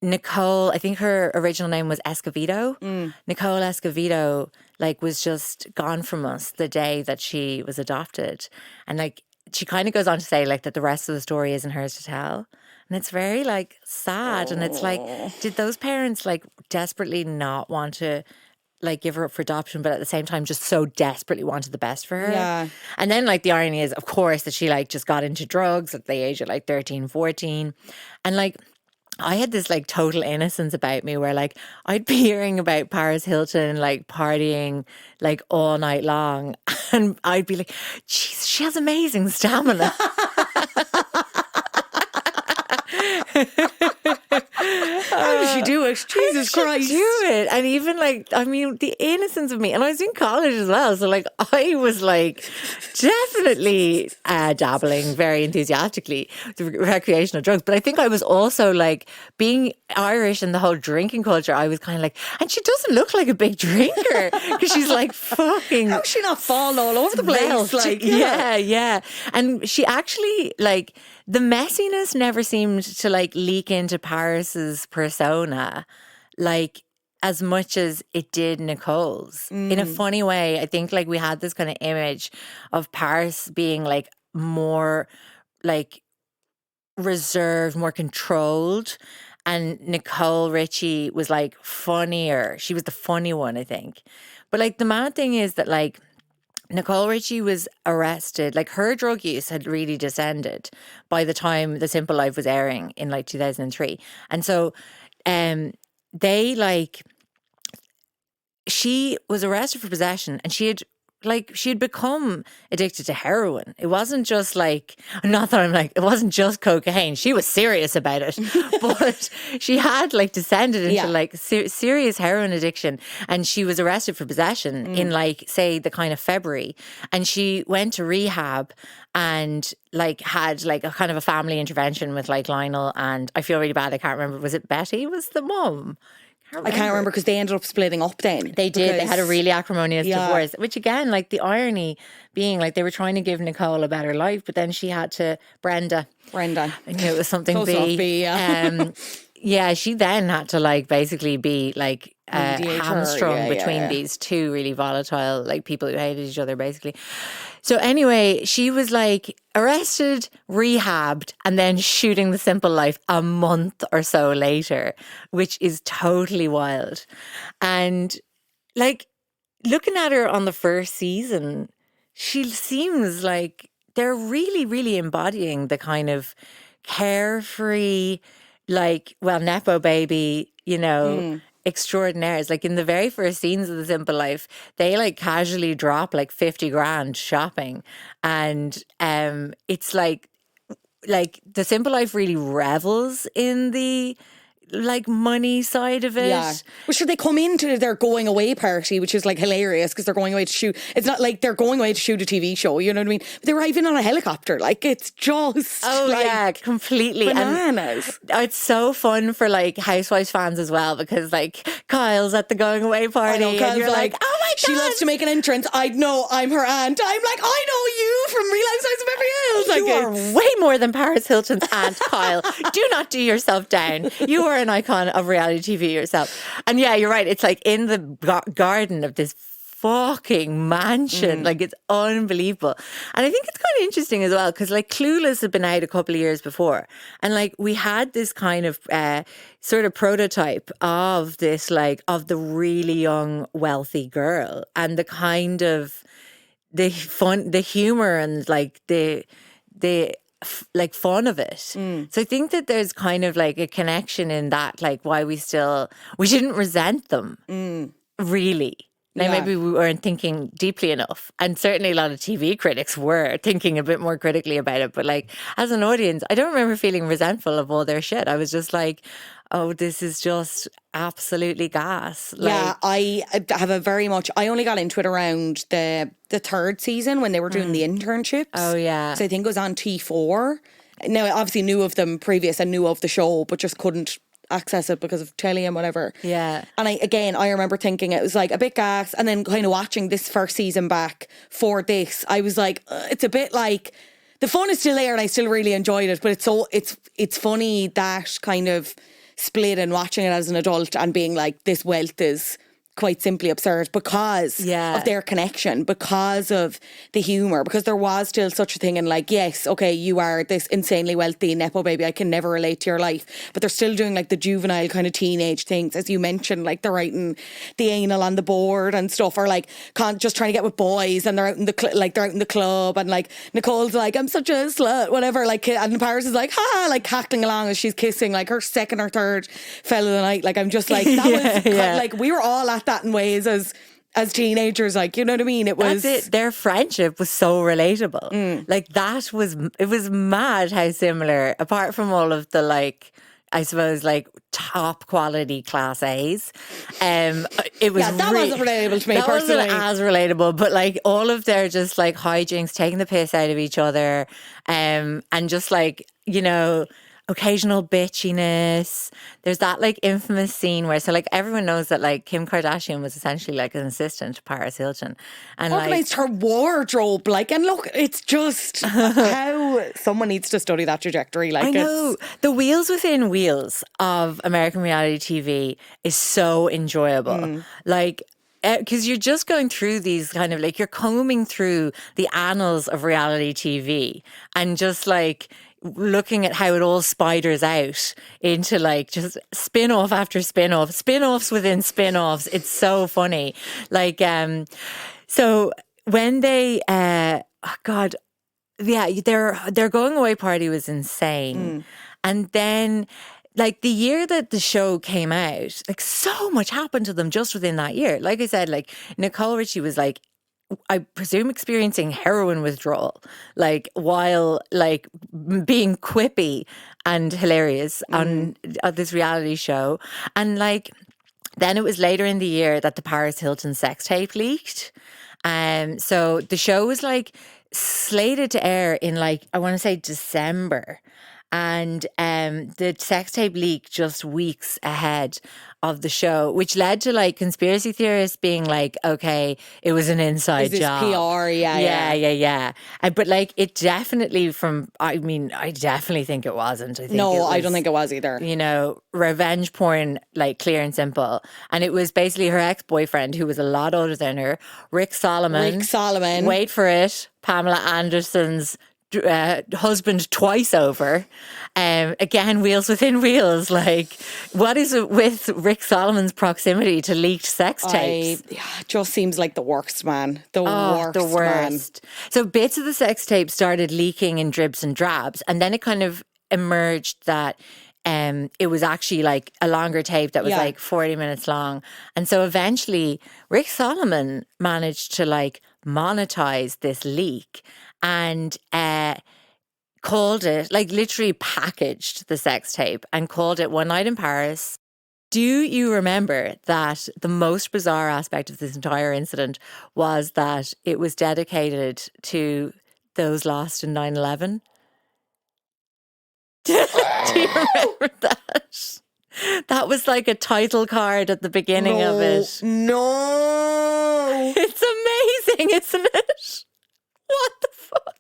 Nicole, I think her original name was Escovedo. Nicole Escovedo like was just gone from us the day that she was adopted. And like she kind of goes on to say like that the rest of the story isn't hers to tell. And it's very like sad. And it's like, did those parents like desperately not want to like give her up for adoption, but at the same time just so desperately wanted the best for her? Yeah. And then like the irony is, of course, that she like just got into drugs at the age of like 13, 14. And like I had this like total innocence about me where like I'd be hearing about Paris Hilton like partying like all night long, and I'd be like, geez, she has amazing stamina. How did she do it? Jesus Christ. Do it. And even like, I mean, the innocence of me. And I was in college as well. So like, I was like definitely dabbling very enthusiastically with recreational drugs. But I think I was also like, being Irish and the whole drinking culture, I was kind of like, and she doesn't look like a big drinker because she's like fucking. How's she not falling all over the place? Like, yeah. And she actually, like, the messiness never seemed to like leak into Paris's persona, like as much as it did Nicole's. In a funny way, I think like we had this kind of image of Paris being like more like reserved, more controlled. And Nicole Richie was like funnier. She was the funny one, I think. But like the mad thing is that like Nicole Richie was arrested. Like her drug use had really descended by the time The Simple Life was airing in like 2003. And so they like, she was arrested for possession and she had become addicted to heroin. It wasn't just like, not that I'm like, it wasn't just cocaine. She was serious about it, but she had like descended into like serious heroin addiction. And she was arrested for possession in like, say, the kind of February. And she went to rehab and like had like a kind of a family intervention with like Lionel. And I feel really bad. I can't remember. Was it Betty was the mum? I can't remember because they ended up splitting up then. They did. They had a really acrimonious divorce, which again, like the irony being like they were trying to give Nicole a better life, but then she had to Brenda. I knew it was something B. Yeah, she then had to like basically be like hamstrung between these two really volatile like people who hated each other basically. So anyway, she was like arrested, rehabbed, and then shooting The Simple Life a month or so later, which is totally wild. And like looking at her on the first season, she seems like they're really, really embodying the kind of carefree, like, well, Nepo baby, you know, extraordinaires. Like in the very first scenes of The Simple Life, they like casually drop like 50 grand shopping. And it's like The Simple Life really revels in the like money side of it. Yeah. Well, sure, they come into their going away party, which is like hilarious because they're going away to shoot. It's not like they're going away to shoot a TV show, you know what I mean? But they arrive in on a helicopter. Like it's just completely bananas. And it's so fun for like Housewives fans as well because like Kyle's at the going away party and you're like, oh my God. She loves to make an entrance. I know, I'm her aunt. I'm like, I know you from Real Housewives of Beverly Hills. You are way more than Paris Hilton's aunt, Kyle. Do not do yourself down. You are an icon of reality TV yourself. And yeah, you're right. It's like in the garden of this fucking mansion. Like it's unbelievable. And I think it's kind of interesting as well because like Clueless had been out a couple of years before. And like we had this kind of sort of prototype of this like of the really young wealthy girl and the kind of the fun, the humor and like the like fun of it. So I think that there's kind of like a connection in that, like why we didn't resent them really. Now maybe we weren't thinking deeply enough, and certainly a lot of TV critics were thinking a bit more critically about it, but like as an audience I don't remember feeling resentful of all their shit. I was just like, oh, this is just absolutely gas. Like, yeah, I have I only got into it around the third season when they were doing the internships. Oh yeah. So I think it was on T4. Now I obviously knew of them previous and knew of the show, but just couldn't access it because of telly and whatever. Yeah. And I remember thinking it was like a bit gas, and then kind of watching this first season back for this, I was like, it's a bit like the fun is still there and I still really enjoyed it, but it's funny that kind of split and watching it as an adult and being like, this wealth is quite simply absurd because of their connection, because of the humour, because there was still such a thing. And like, yes, okay, you are this insanely wealthy Nepo baby, I can never relate to your life, but they're still doing like the juvenile kind of teenage things, as you mentioned, like they're writing the anal on the board and stuff, or like just trying to get with boys, and they're out in the club, and like Nicole's like, I'm such a slut, whatever, like, and Paris is like, ha, like cackling along as she's kissing like her second or third fella of the night. Like I'm just like, that was like, we were all at that in ways as teenagers, like, you know what I mean? It was That's it. Their friendship was so relatable. Like it was mad how similar, apart from all of the like I suppose, like top quality class A's. It was that wasn't relatable to me that personally. wasn't as relatable, but like all of their just like hijinks, taking the piss out of each other, and just like, you know, occasional bitchiness. There's that like infamous scene where, so like everyone knows that like Kim Kardashian was essentially like an assistant to Paris Hilton, and Organised her wardrobe, like, and look, it's just how someone needs to study that trajectory. Like, I know the wheels within wheels of American reality TV is so enjoyable. Like, because you're just going through these kind of like, you're combing through the annals of reality TV and just like looking at how it all spiders out into like just spin-off after spin-off, spin-offs within spin-offs. It's so funny. Like, so when they, God, yeah, their going away party was insane. And then like the year that the show came out, like so much happened to them just within that year. Like I said, like Nicole Richie was like, I presume experiencing heroin withdrawal, like while like being quippy and hilarious on this reality show. And like, then it was later in the year that the Paris Hilton sex tape leaked. So the show was like slated to air in like, I want to say December. And the sex tape leaked just weeks ahead of the show, which led to like conspiracy theorists being like, okay, it was an inside job. PR, yeah. But like it definitely I definitely think it wasn't. I think I don't think it was either. You know, revenge porn, like clear and simple. And it was basically her ex-boyfriend, who was a lot older than her, Rick Solomon. Wait for it. Pamela Anderson's husband twice over. Again, wheels within wheels. Like, what is it with Rick Solomon's proximity to leaked sex tapes? It just seems like the worst, man. The worst. Man. So bits of the sex tape started leaking in dribs and drabs, and then it kind of emerged that it was actually like a longer tape that was like 40 minutes long. And so eventually Rick Solomon managed to like monetize this leak and called it, like literally packaged the sex tape and called it One Night in Paris. Do you remember that the most bizarre aspect of this entire incident was that it was dedicated to those lost in 9/11? Do you remember that? That was like a title card at the beginning of it. No. It's amazing, isn't it? What the fuck?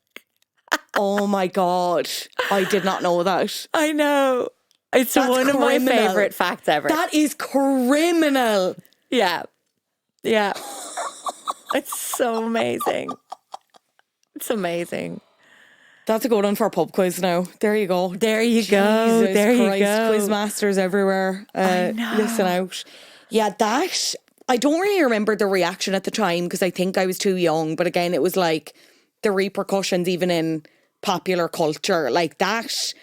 Oh my God. I did not know that. I know. It's That's one of my criminal. favorite facts ever. That is criminal. Yeah. Yeah. It's so amazing. It's amazing. That's a good one for a pub quiz now. There you go. There you go. Jesus There Christ. you go. Quiz masters everywhere. I know. Listen out. Yeah, that, I don't really remember the reaction at the time because I think I was too young. But again, it was like the repercussions even in popular culture. Like that,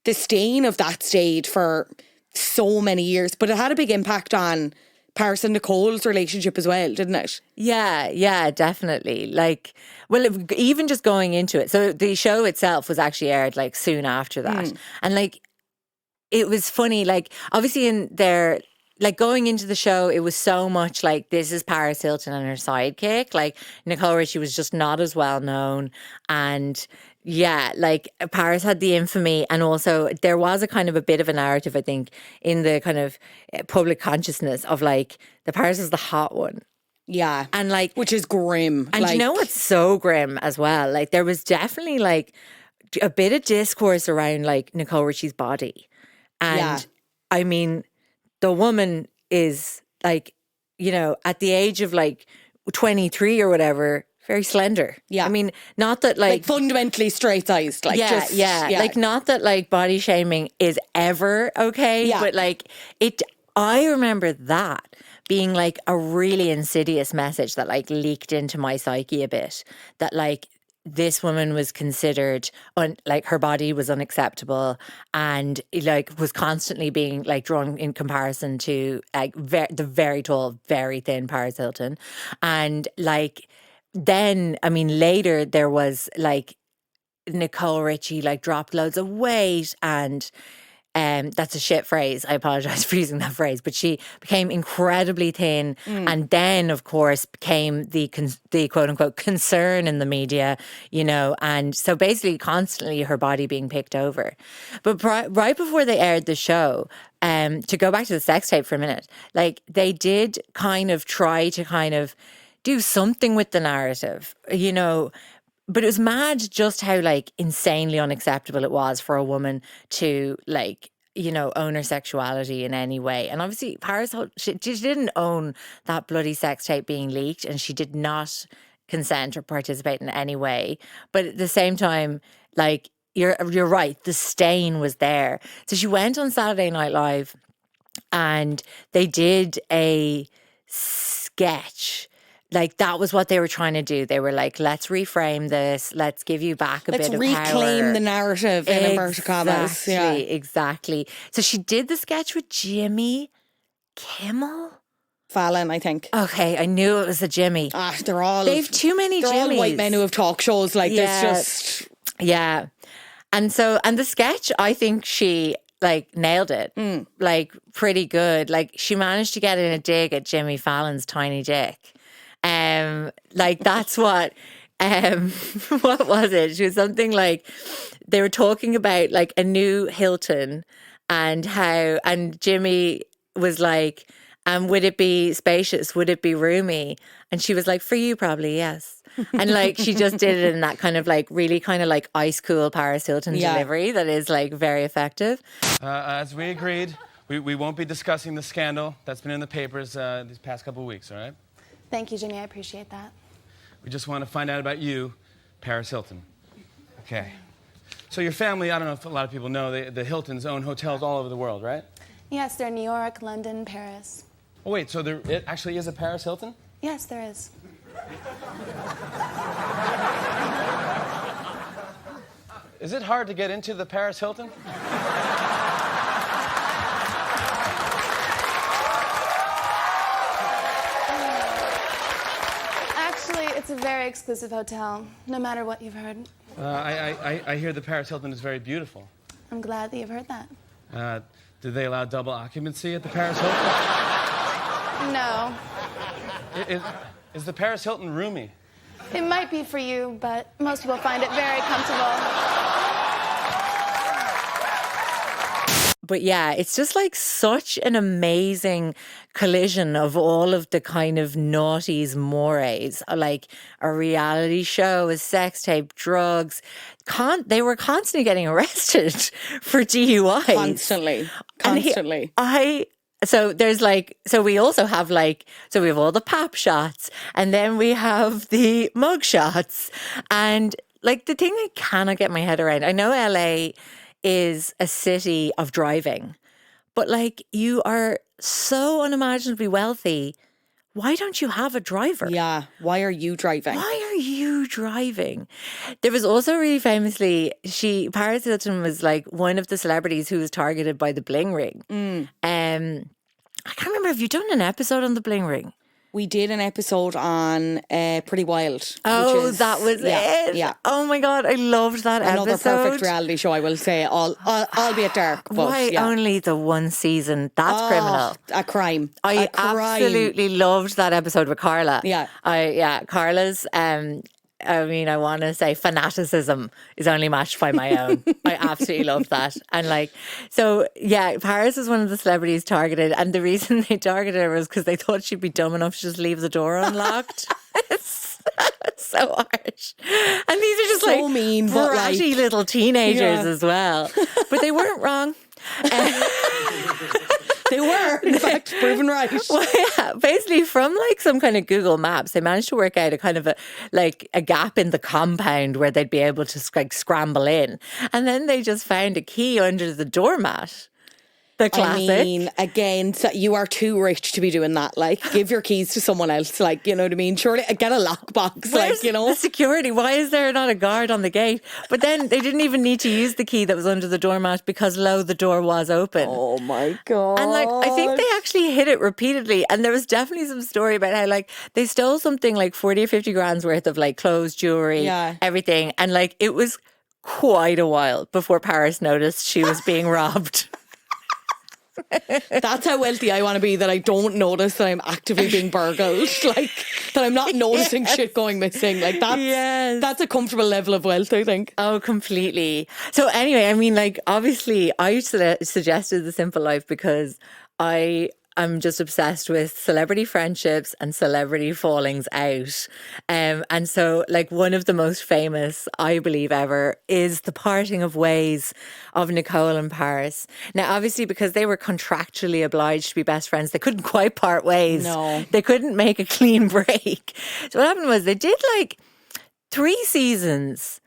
the stain of that stayed for so many years. But it had a big impact on Paris and Nicole's relationship as well, didn't it? Yeah, definitely. Like, well, even just going into it. So the show itself was actually aired like soon after that. And like, it was funny, like obviously in their, like going into the show, it was so much like, this is Paris Hilton and her sidekick. Like Nicole Richie was just not as well known. And yeah, like Paris had the infamy, and also there was a kind of a bit of a narrative, I think, in the kind of public consciousness of like the Paris is the hot one. Yeah. And like, which is grim. And like, you know what's so grim as well? Like there was definitely like a bit of discourse around like Nicole Richie's body. And I mean, the woman is like, you know, at the age of like 23 or whatever, very slender. Yeah. I mean, not that like fundamentally straight-sized. Like yeah. Like not that like body shaming is ever okay. Yeah. But like I remember that being like a really insidious message that like leaked into my psyche a bit. That like this woman was considered like her body was unacceptable, and like was constantly being like drawn in comparison to like the very tall, very thin Paris Hilton. And like then, I mean, later there was like Nicole Richie like dropped loads of weight, and That's a shit phrase. I apologize for using that phrase, but she became incredibly thin, and then, of course, became the quote unquote concern in the media, and so basically constantly her body being picked over. But right before they aired the show, to go back to the sex tape for a minute, like they did kind of try to kind of do something with the narrative, but it was mad just how like insanely unacceptable it was for a woman to like, own her sexuality in any way. And obviously Paris, she didn't own that bloody sex tape being leaked, and she did not consent or participate in any way. But at the same time, like you're right, the stain was there. So she went on Saturday Night Live and they did a sketch. Like that was what they were trying to do. They were like, let's reframe this. Let's give you back a bit of power. Let's reclaim the narrative in inverted commas. Yeah. Exactly. So she did the sketch with Jimmy Kimmel. Fallon, I think. Okay, I knew it was a Jimmy. They've too many Jimmys. They're all white men who have talk shows. Like there's just... Yeah. And the sketch, I think she like nailed it. Like pretty good. Like she managed to get in a dig at Jimmy Fallon's tiny dick. Like that's what was it? She was something like they were talking about like a new Hilton and Jimmy was like, would it be spacious? Would it be roomy? And she was like, for you probably, yes. And like she just did it in that kind of like really kind of like ice cool Paris Hilton delivery that is like very effective. As we agreed, we won't be discussing the scandal that's been in the papers these past couple of weeks, all right? Thank you, Jimmy. I appreciate that. We just want to find out about you, Paris Hilton. Okay. So your family, I don't know if a lot of people know, the Hiltons own hotels all over the world, right? Yes, they're in New York, London, Paris. Oh, wait, so it actually is a Paris Hilton? Yes, there is. Is it hard to get into the Paris Hilton? It's a very exclusive hotel, no matter what you've heard. I hear the Paris Hilton is very beautiful. I'm glad that you've heard that. Do they allow double occupancy at the Paris Hilton? No. Is the Paris Hilton roomy? It might be for you, but most people find it very comfortable. But yeah, it's just like such an amazing collision of all of the kind of naughties mores, like a reality show, a sex tape, drugs. They were constantly getting arrested for DUI. Constantly. So we also have we have all the pap shots, and then we have the mug shots. And like the thing I cannot get my head around, I know LA is a city of driving, but like you are so unimaginably wealthy. Why don't you have a driver? Yeah. Why are you driving? There was also really famously, Paris Hilton was like one of the celebrities who was targeted by the bling ring. I can't remember, have you done an episode on the bling ring? We did an episode on Pretty Wild. Oh, that was it? Yeah. Oh my God, I loved that Another episode. Another perfect reality show, I will say, albeit dark. But, why only the one season? That's criminal. A crime. I absolutely loved that episode with Carla. Yeah. Carla's... I want to say fanaticism is only matched by my own. I absolutely love that. And Paris is one of the celebrities targeted. And the reason they targeted her was because they thought she'd be dumb enough to just leave the door unlocked. It's so harsh. And these are just so mean, bratty little teenagers as well. But they weren't wrong. They were, in fact, proven right. Well, yeah, basically from like some kind of Google Maps, they managed to work out a kind of a gap in the compound where they'd be able to like scramble in. And then they just found a key under the doormat. The classic. I mean, again, so you are too rich to be doing that. Like, give your keys to someone else. Like, you know what I mean? Surely, get a lockbox. Where's the security? Why is there not a guard on the gate? But then they didn't even need to use the key that was under the doormat because, the door was open. Oh my God. And I think they actually hit it repeatedly. And there was definitely some story about how they stole something like 40 or 50 grand's worth of clothes, jewelry, everything. And it was quite a while before Paris noticed she was being robbed. That's how wealthy I want to be, that I don't notice that I'm actively being burgled. Like, that I'm not noticing shit going missing. Like, that's a comfortable level of wealth, I think. Oh, completely. So anyway, I mean, like, obviously I suggested The Simple Life because I'm just obsessed with celebrity friendships and celebrity fallings out. And so, like, one of the most famous, I believe, ever is the parting of ways of Nicole and Paris. Now, obviously, because they were contractually obliged to be best friends, they couldn't quite part ways. No. They couldn't make a clean break. So what happened was they did, like, 3 seasons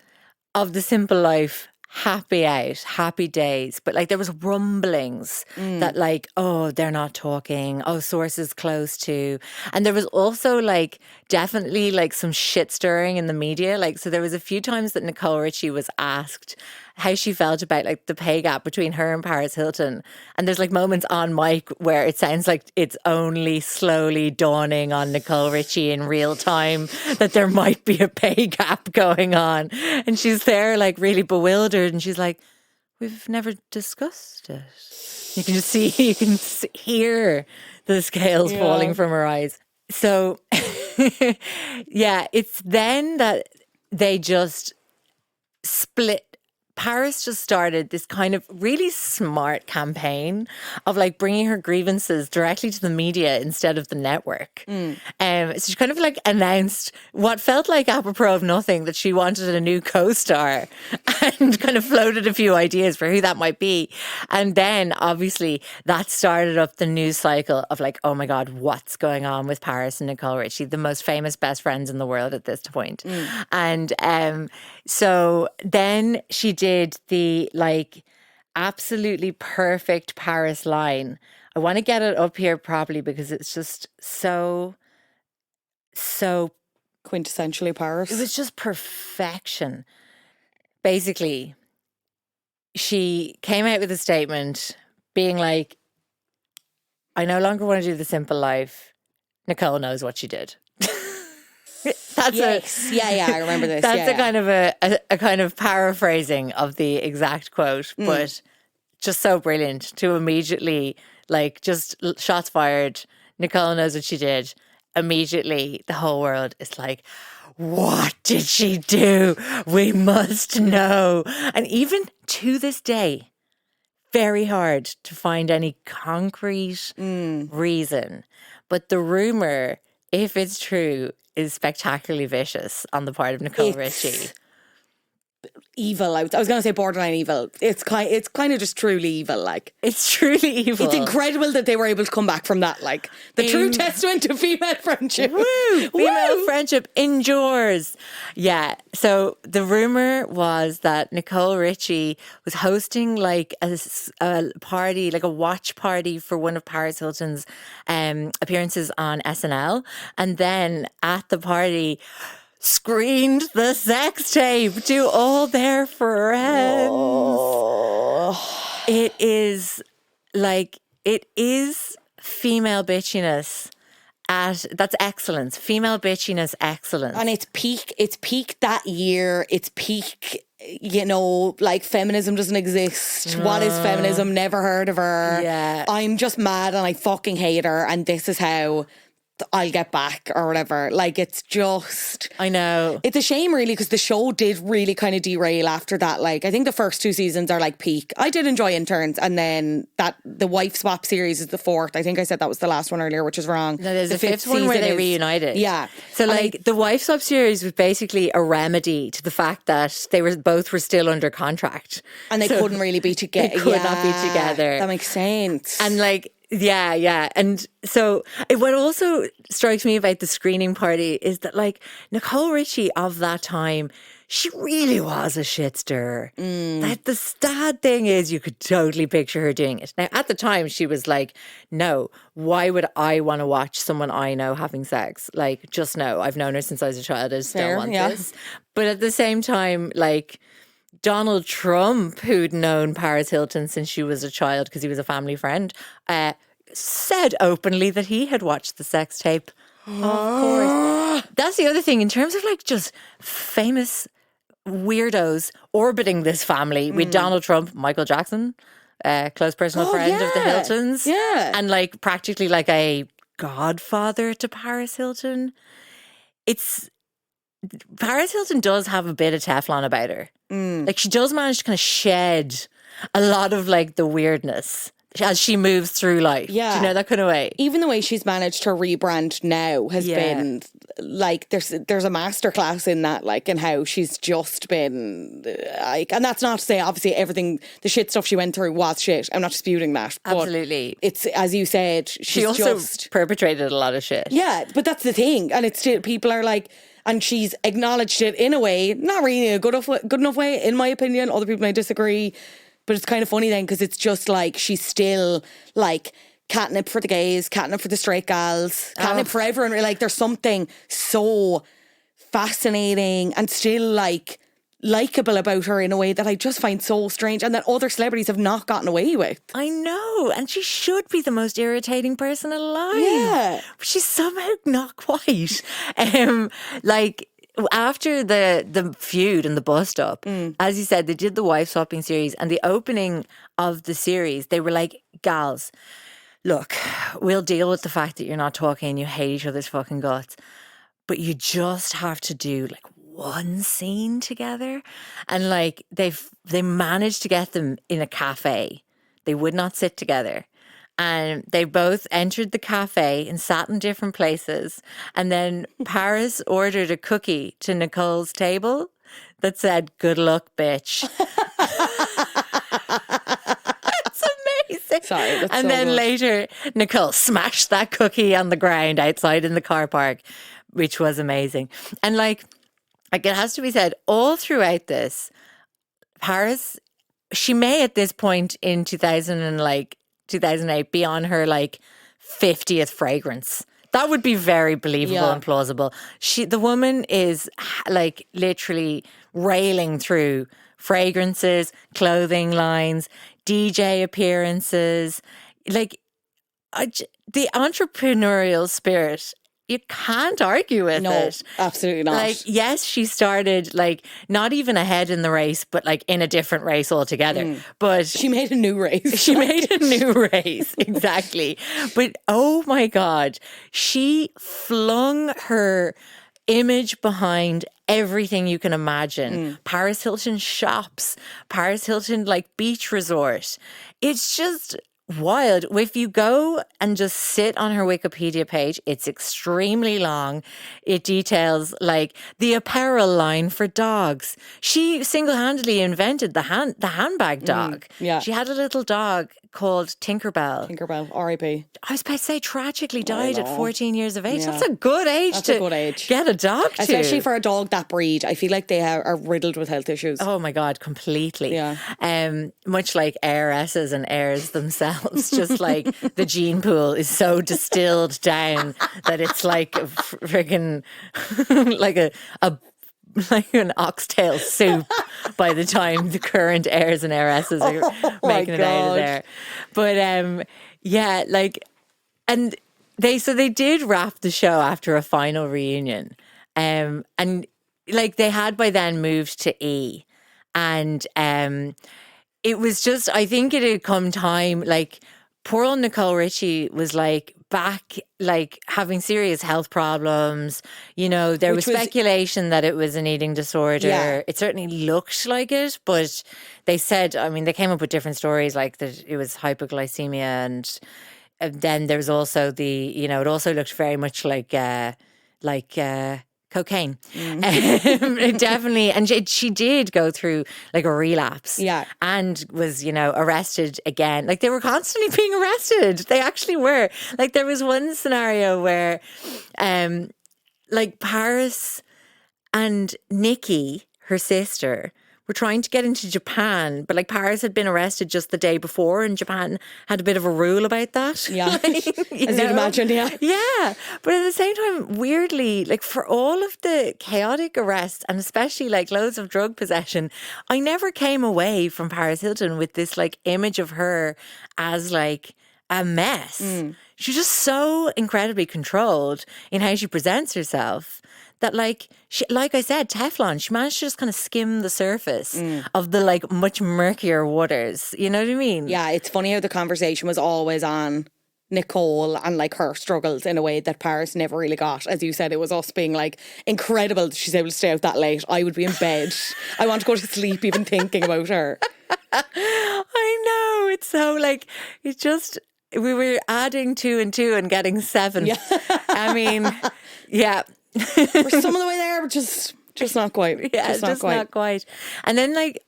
of The Simple Life, happy days, but like there was rumblings that like, oh, they're not talking, oh, sources close to, and there was also like definitely like some shit stirring in the media. Like, so there was a few times that Nicole Richie was asked how she felt about like the pay gap between her and Paris Hilton, and there's like moments on mic where it sounds like it's only slowly dawning on Nicole Richie in real time that there might be a pay gap going on, and she's there like really bewildered, and she's like, we've never discussed it. You can hear the scales falling from her eyes. So yeah, it's then that they just split. Paris just started this kind of really smart campaign of like bringing her grievances directly to the media instead of the network. So she kind of like announced what felt like apropos of nothing, that she wanted a new co-star, and kind of floated a few ideas for who that might be. And then obviously that started up the news cycle of like, oh my God, what's going on with Paris and Nicole Richie, the most famous best friends in the world at this point. And so then she did the like absolutely perfect Paris line. I want to get it up here properly because it's just so Quintessentially Paris. it was just perfection. Basically, she came out with a statement being like, I no longer want to do The Simple Life. Nicole knows what she did. Yes. I remember this. That's kind of a kind of paraphrasing of the exact quote, but just so brilliant to immediately, like, just shots fired. Nicole knows what she did. Immediately, the whole world is like, what did she do? We must know. And even to this day, very hard to find any concrete reason. But the rumor, if it's true, is spectacularly vicious on the part of Nicole Richie. Evil. I was going to say borderline evil. It's kind of just truly evil. Like, it's truly evil. It's incredible that they were able to come back from that. Like, the true testament to female friendship. Woo! Female friendship endures. Yeah. So the rumor was that Nicole Richie was hosting like a party, like a watch party for one of Paris Hilton's appearances on SNL, and then at the party screened the sex tape to all their friends. Oh. It is female bitchiness that's excellence. Female bitchiness excellence. And it's peak that year. It's peak, like feminism doesn't exist. What is feminism? Never heard of her. Yeah. I'm just mad and I fucking hate her, and this is how I'll get back or whatever. Like, it's just, I know. It's a shame really, because the show did really kind of derail after that. Like, I think the first 2 seasons are like peak. I did enjoy Interns, and then the wife swap series is the 4th. I think I said that was the last one earlier, which is wrong. No, there's a 5th one where they reunited. Yeah. So like the wife swap series was basically a remedy to the fact that they were still under contract. And they couldn't really be together. They could not be together. That makes sense. And like, yeah. And so what also strikes me about the screening party is that like Nicole Richie of that time, she really was a shit stirrer. Like, the sad thing is you could totally picture her doing it. Now, at the time, she was like, no, why would I want to watch someone I know having sex? Like, just no. I've known her since I was a child. I just don't want this. But at the same time, like, Donald Trump, who'd known Paris Hilton since she was a child because he was a family friend, said openly that he had watched the sex tape. Of course. That's the other thing in terms of like just famous weirdos orbiting this family with Donald Trump, Michael Jackson, close personal friend of the Hiltons. Yeah. And like practically like a godfather to Paris Hilton. Paris Hilton does have a bit of Teflon about her. Like she does manage to kind of shed a lot of like the weirdness as she moves through life. Yeah. Do you know, that kind of way? Even the way she's managed to rebrand now has been like there's a masterclass in that, like, and how she's just been like, and that's not to say obviously everything, the shit stuff she went through was shit. I'm not disputing that. Absolutely. But it's, as you said, She also perpetrated a lot of shit. Yeah, but that's the thing. And it's still, people are like, and she's acknowledged it in a way, not really a good enough way, in my opinion. Other people may disagree. But it's kind of funny then, because it's just like she's still like catnip for the gays, catnip for the straight gals, catnip for everyone. Like there's something so fascinating and still like likeable about her in a way that I just find so strange, and that other celebrities have not gotten away with. I know, and she should be the most irritating person alive. Yeah. But she's somehow not quite. Like after the feud and the bust up, as you said, they did the wife swapping series, and the opening of the series, they were like, gals, look, we'll deal with the fact that you're not talking and you hate each other's fucking guts, but you just have to do like one scene together. And like they managed to get them in a cafe. They would not sit together. And they both entered the cafe and sat in different places. And then Paris ordered a cookie to Nicole's table that said, "Good luck, bitch." That's amazing. Sorry, that's and so then good. later, Nicole smashed that cookie on the ground outside in the car park, which was amazing. And like it has to be said, all throughout this, Paris, she may at this point in 2008 be on her like 50th fragrance. That would be very believable and plausible. The woman is like literally railing through fragrances, clothing lines, DJ appearances, like the entrepreneurial spirit. You can't argue with it. No, absolutely not. Like, yes, she started like not even ahead in the race, but like in a different race altogether. But she made a new race. She made a new race, exactly. But oh my God, she flung her image behind everything you can imagine. Paris Hilton shops, Paris Hilton like beach resort. It's just wild. If you go and just sit on her Wikipedia page, it's extremely long. It details like the apparel line for dogs. She single-handedly invented the handbag dog. yeah. She had a little dog called Tinkerbell. R.I.P. I was about to say tragically died at know. 14 years of age. Yeah. That's a good age That's to a good age. get a dog to. Especially for a dog that breed. I feel like they are riddled with health issues. Oh my God, completely. Yeah. Much like heiresses and heirs themselves, just like the gene pool is so distilled down that it's like a friggin' like an oxtail soup by the time the current heirs and heiresses are making it out of there. But yeah, like, and they did wrap the show after a final reunion. And like they had by then moved to E. And it was just, I think it had come time, like poor old Nicole Richie was like back, like having serious health problems. You know, there was speculation that it was an eating disorder. Yeah. It certainly looked like it, but they said, I mean, they came up with different stories, like that it was hypoglycemia, and then there's also it also looked very much like cocaine. Definitely. And she did go through like a relapse. Yeah. And was, arrested again. Like they were constantly being arrested. They actually were. Like there was one scenario where like Paris and Nikki, her sister, were trying to get into Japan, but like Paris had been arrested just the day before, and Japan had a bit of a rule about that. Yeah. As you'd imagine, yeah. Yeah. But at the same time, weirdly, like for all of the chaotic arrests and especially like loads of drug possession, I never came away from Paris Hilton with this like image of her as like a mess. she's just so incredibly controlled in how she presents herself that like I said, Teflon, she managed to just kind of skim the surface of the like much murkier waters. You know what I mean? Yeah, it's funny how the conversation was always on Nicole and like her struggles in a way that Paris never really got. As you said, it was us being like incredible that she's able to stay out that late. I would be in bed. I want to go to sleep even thinking about her. I know. It's so like, it's just, we were adding 2 and 2 and getting 7. Yeah. I mean, yeah. We're some of the way there, but just not quite. Yeah, just not quite. And then like,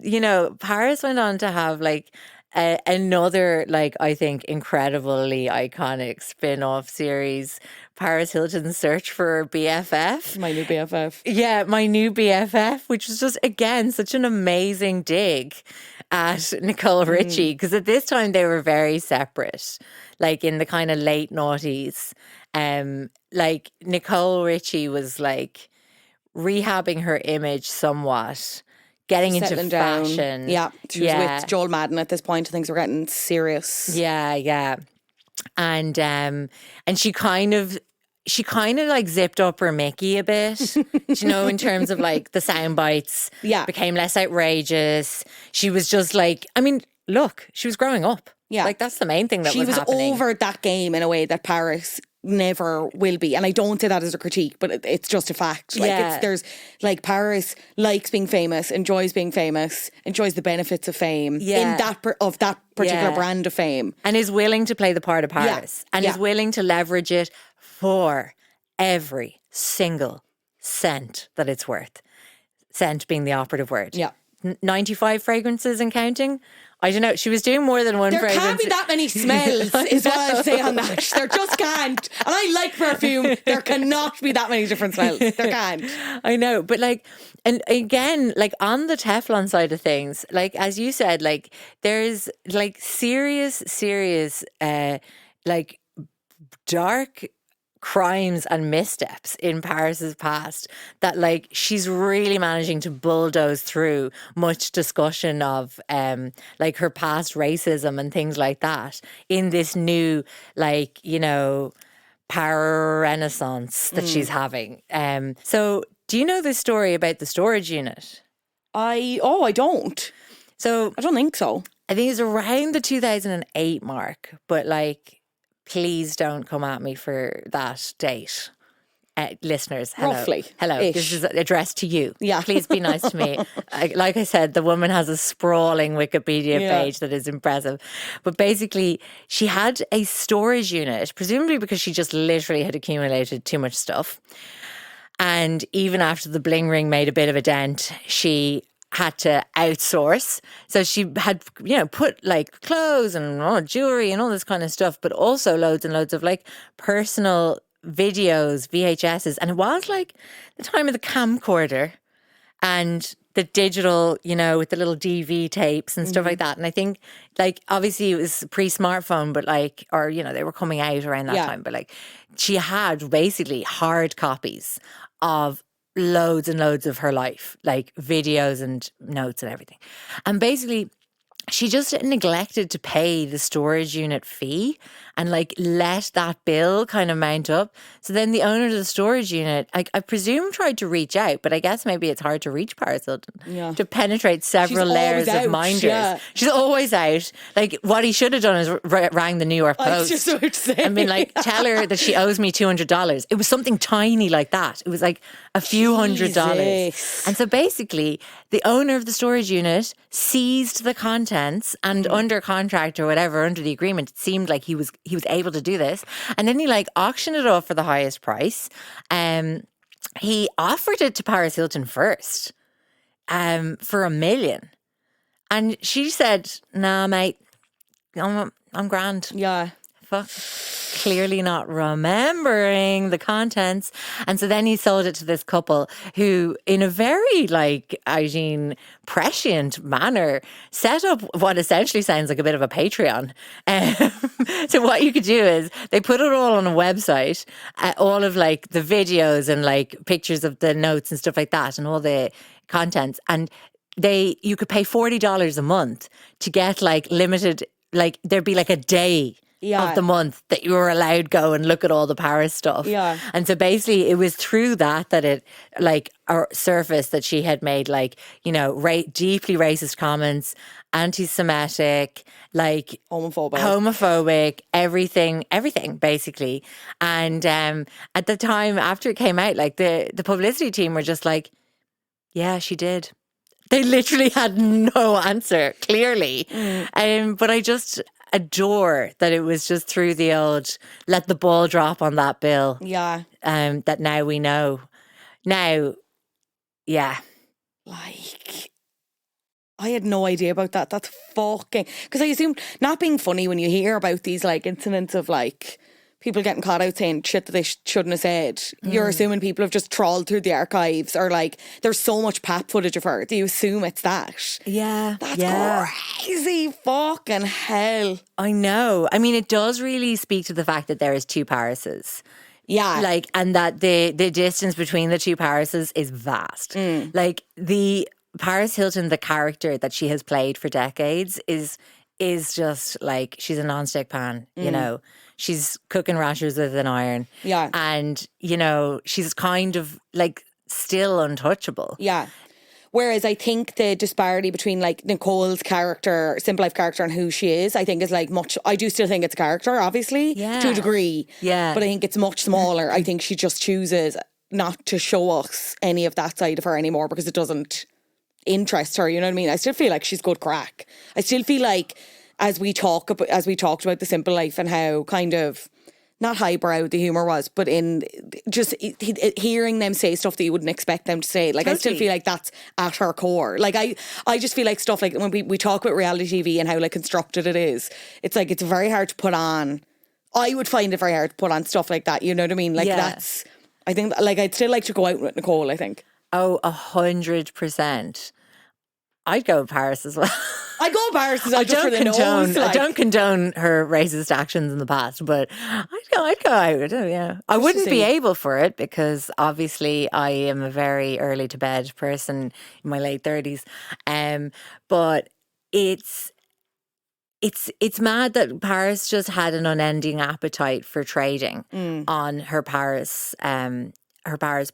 you know, Paris went on to have like another, like, I think incredibly iconic spin-off series, Paris Hilton's Search for BFF. My new BFF. Yeah, My New BFF, which was just, again, such an amazing dig at Nicole Richie, because at this time they were very separate, like in the kind of late noughties. Like Nicole Richie was like rehabbing her image somewhat, getting Settling into down. fashion. Yeah, she was with Joel Madden at this point. Things were getting serious. Yeah. And she kind of like zipped up her Mickey a bit, you know, in terms of like the sound bites. Yeah. Became less outrageous. She was just like, I mean, look, she was growing up. Yeah. Like that's the main thing that She was happening. over that game in a way that Paris never will be. And I don't say that as a critique, but it's just a fact. Like there's like Paris likes being famous, enjoys being famous, enjoys the benefits of fame in that particular brand of fame. And is willing to play the part of Paris and is willing to leverage it for every single cent that it's worth. Cent being the operative word. Yeah. 95 fragrances and counting. I don't know. She was doing more than one There fragrance. can't be that many smells, is what I'd say on that. There just can't. And I like perfume. There cannot be that many different smells. There can't. I know. But like, and again, like on the Teflon side of things, like as you said, like there's like serious, like dark crimes and missteps in Paris's past that like she's really managing to bulldoze through much discussion of like her past racism and things like that in this new like, you know, power renaissance that she's having. So do you know the story about the storage unit? I don't. So I don't think so. I think it's around the 2008 mark, but like please don't come at me for that date. Listeners, hello. Roughly. Hello. Ish. This is addressed to you. Yeah. Please be nice to me. Like I said, the woman has a sprawling Wikipedia page that is impressive. But basically, she had a storage unit, presumably because she just literally had accumulated too much stuff. And even after the bling ring made a bit of a dent, she had to outsource. So she had, you know, put like clothes and jewelry and all this kind of stuff, but also loads and loads of like personal videos, VHSs. And it was like the time of the camcorder and the digital, you know, with the little DV tapes and stuff like that. And I think like, obviously it was pre-smartphone, but like, or, you know, they were coming out around that time, but like she had basically hard copies of loads and loads of her life, like videos and notes and everything. And basically, she just neglected to pay the storage unit fee and like let that bill kind of mount up. So then the owner of the storage unit, I presume, tried to reach out, but I guess maybe it's hard to reach Paris Hilton to penetrate several layers of minders. Yeah. She's always out. Like what he should have done is rang the New York Post. I was just about to say. I mean, like, tell her that she owes me $200. It was something tiny like that. It was like a few $100s. And so basically, the owner of the storage unit seized the contents and under contract or whatever, under the agreement, it seemed like he was able to do this. And then he like auctioned it off for the highest price. He offered it to Paris Hilton first for $1 million. And she said, nah, mate, I'm grand. Yeah. Fuck. Clearly not remembering the contents. And so then he sold it to this couple who, in a very, like, I mean, prescient manner, set up what essentially sounds like a bit of a Patreon. So what you could do is they put it all on a website, all of, like, the videos and, like, pictures of the notes and stuff like that and all the contents. And you could pay $40 a month to get, like, limited, like, there'd be, like, a day of the month that you were allowed go and look at all the Paris stuff. Yeah. And so basically it was through that it like surfaced that she had made like, you know, deeply racist comments, anti-Semitic, like homophobic, everything basically. And at the time after it came out, like the publicity team were just like, yeah, she did. They literally had no answer, clearly. But I just adore that it was just through the old let the ball drop on that bill. Yeah. That now we know. Now, yeah. Like, I had no idea about that. That's fucking... Because I assume, not being funny when you hear about these, like, incidents of, like, people getting caught out saying shit that they shouldn't have said. You're assuming people have just trawled through the archives, or, like, there's so much pap footage of her. Do you assume it's that? Yeah. That's crazy. Fucking hell. I know. I mean, it does really speak to the fact that there is two Parises. Yeah. Like, and that the distance between the two Parises is vast. Like, the Paris Hilton, the character that she has played for decades, is just like, she's a non-stick pan, you know. She's cooking rashers with an iron. Yeah. And, you know, she's kind of like still untouchable. Yeah. Whereas I think the disparity between like Nicole's character, simple life character, and who she is, I think is like much... I do still think it's a character, obviously, to a degree. Yeah. But I think it's much smaller. I think she just chooses not to show us any of that side of her anymore because it doesn't interest her, you know what I mean? I still feel like she's good crack. I still feel like as we talked about the simple life and how kind of not highbrow the humour was, but in just hearing them say stuff that you wouldn't expect them to say. Like, totally. I still feel like that's at her core. Like, I just feel like stuff like when we talk about reality TV and how like constructed it is, it's like it's very hard to put on. I would find it very hard to put on stuff like that. You know what I mean? Like that's... I think like I'd still like to go out with Nicole, I think. Oh, 100%. I'd go to Paris as well. I go to Paris as well just for the nose. Like. I don't condone her racist actions in the past, but I'd go out. Yeah, I wouldn't be able for it because obviously I am a very early to bed person in my late 30s. But it's mad that Paris just had an unending appetite for trading on her Paris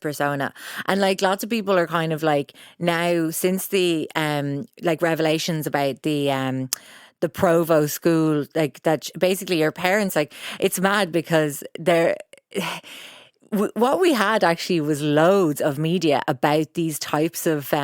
persona. And like lots of people are kind of like now since the like revelations about the Provo school, like that basically your parents, like it's mad because they're what we had actually was loads of media about these types of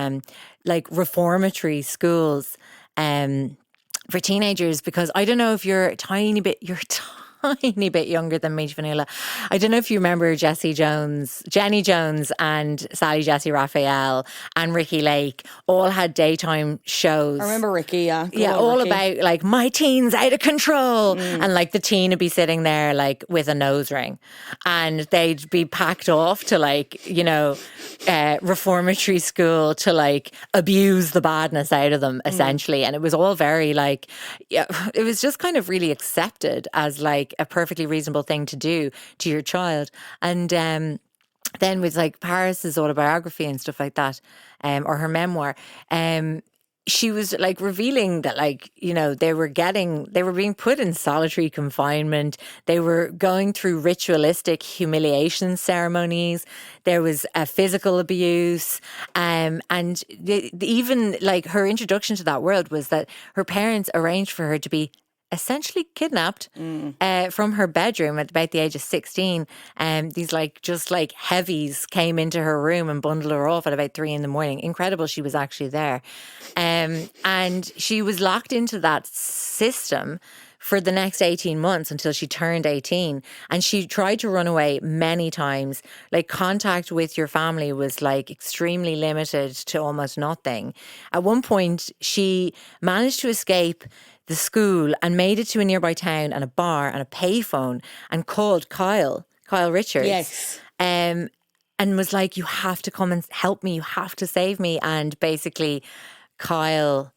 like reformatory schools for teenagers, because I don't know if you're a tiny bit younger than me, Fionnuala. I don't know if you remember Jenny Jones and Sally Jesse Raphael and Ricky Lake all had daytime shows. I remember Ricky, yeah. All Ricky. About like my teen's out of control. And like the teen would be sitting there like with a nose ring and they'd be packed off to like, you know, reformatory school to like abuse the badness out of them essentially. And it was all very like, yeah, it was just kind of really accepted as like a perfectly reasonable thing to do to your child. And then with like Paris's autobiography and stuff like that, or her memoir, she was like revealing that like, you know, they were being put in solitary confinement. They were going through ritualistic humiliation ceremonies. There was physical abuse. And even like her introduction to that world was that her parents arranged for her to be essentially kidnapped from her bedroom at about the age of 16. These like just like heavies came into her room and bundled her off at about 3 a.m. Incredible, she was actually there. And she was locked into that system for the next 18 months until she turned 18. And she tried to run away many times. Like contact with your family was like extremely limited to almost nothing. At one point, she managed to escape the school and made it to a nearby town and a bar and a payphone and called Kyle Richards. Yes. And was like, you have to come and help me. You have to save me. And basically Kyle,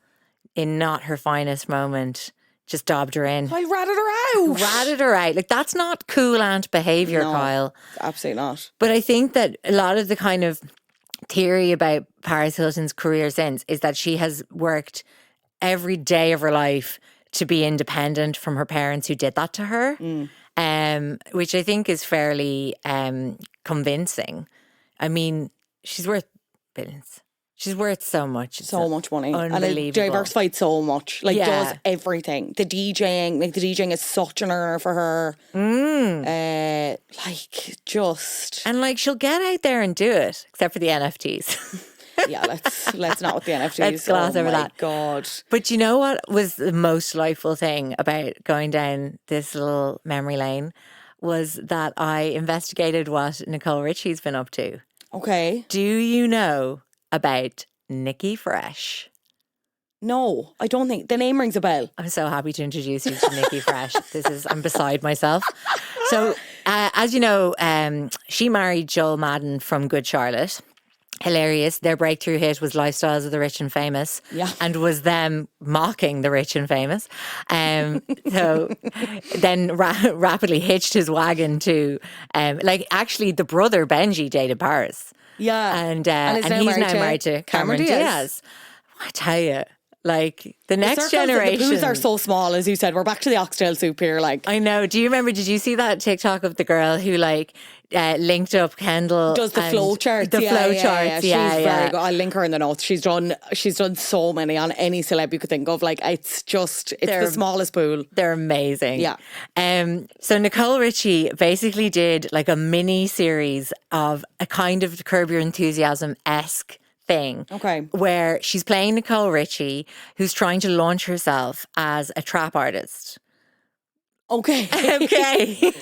in not her finest moment, just dobbed her in. I ratted her out. Like that's not cool aunt behaviour, No, Kyle. Absolutely not. But I think that a lot of the kind of theory about Paris Hilton's career since is that she has worked every day of her life to be independent from her parents who did that to her, which I think is fairly convincing. I mean, she's worth billions. She's worth so much. So much money. Unbelievable. And it diversified so much. Like, does everything. The DJing is such an earner for her. Just... And, like, she'll get out there and do it, except for the NFTs. Yeah, let's not with the NFTs. Let's gloss over that. God. But you know what was the most delightful thing about going down this little memory lane was that I investigated what Nicole Richie's been up to. Okay. Do you know about Nikki Fresh? No, I don't think. The name rings a bell. I'm so happy to introduce you to Nikki Fresh. I'm beside myself. So, as you know, she married Joel Madden from Good Charlotte. Hilarious. Their breakthrough hit was Lifestyles of the Rich and Famous. Yeah. And was them mocking the rich and famous. So then rapidly hitched his wagon to, actually the brother Benji dated Paris. Yeah. And he's now married to Cameron Diaz. I tell you, like, the next generation. The poos are so small, as you said. We're back to the oxtail soup here. Like, I know. Do you remember? Did you see that TikTok of the girl who linked up Kendall? Does the flow charts? The flow charts. She's very good. I'll link her in the notes. She's done so many on any celeb you could think of. Like, it's the smallest pool. They're amazing. Yeah. So Nicole Richie basically did like a mini series of a kind of Curb Your Enthusiasm-esque thing. Okay. Where she's playing Nicole Richie, who's trying to launch herself as a trap artist. Okay. Okay.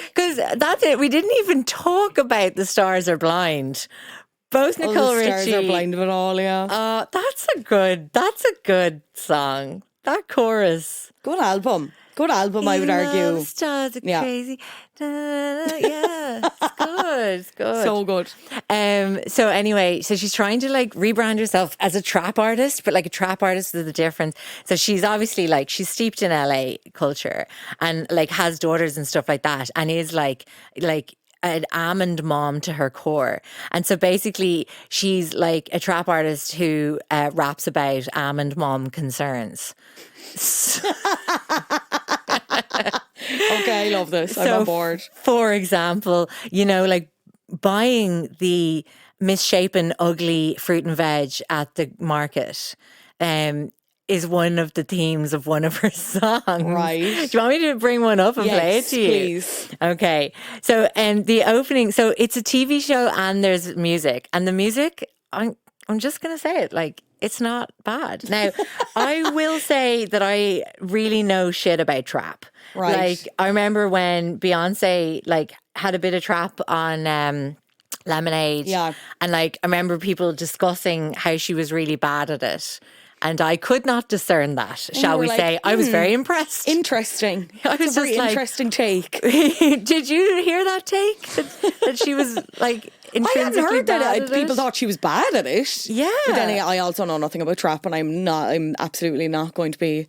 Because that's it. We didn't even talk about The Stars Are Blind. Both Nicole Richie. The Stars Are Blind of it all, yeah. That's a good song. That chorus. Good album, I would argue. Stars are crazy. Yeah, it's good. So good. So anyway, so she's trying to like rebrand herself as a trap artist, but like a trap artist with a difference. So she's obviously like, she's steeped in LA culture and like has daughters and stuff like that, and is like an almond mom to her core. And so basically she's like a trap artist who raps about almond mom concerns. Okay, I love this. I'm on board. For example, like buying the misshapen, ugly fruit and veg at the market is one of the themes of one of her songs. Right. Do you want me to bring one up and play it to you? Please. Okay. So, the opening, so it's a TV show and there's music. And the music, I'm just going to say it, like, it's not bad. Now, I will say that I really know shit about trap. Right. Like, I remember when Beyonce, like, had a bit of trap on Lemonade. Yeah. And, like, I remember people discussing how she was really bad at it. And I could not discern that, shall we say. I was very impressed. Interesting. I was It's a very just interesting take. Did you hear that take? That she was, like, I hadn't heard that people it? thought she was bad at it. Yeah. But then I also know nothing about trap, and I'm absolutely not going to be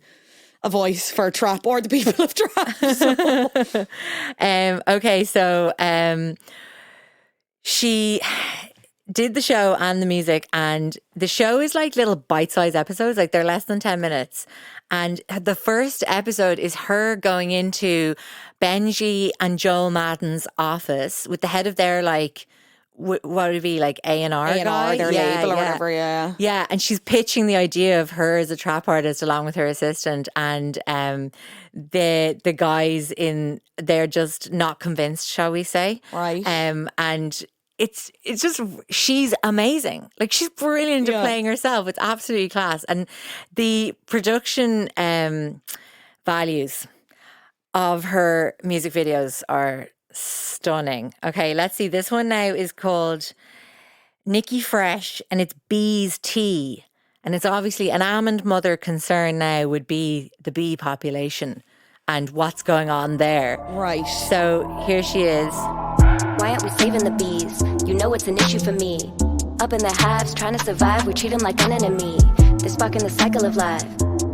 a voice for trap or the people of trap. So. Okay, so she did the show and the music, and the show is like little bite-sized episodes, like they're less than 10 minutes. And the first episode is her going into Benji and Joel Madden's office with the head of their, like, what would it be, like A&R guy? Their label or whatever, yeah. Yeah, and she's pitching the idea of her as a trap artist along with her assistant, and the guys they're just not convinced, shall we say. Right. And it's just, she's amazing. Like, she's brilliant at playing herself. It's absolutely class. And the production values of her music videos are stunning. Okay, let's see. This one now is called Nikki Fresh, and it's Bee's Tea. And it's obviously an almond mother concern now would be the bee population and what's going on there. Right. So here she is. Why aren't we saving the bees? You know it's an issue for me. Up in the hives, trying to survive, we treat them like an enemy. They're sparking the cycle of life,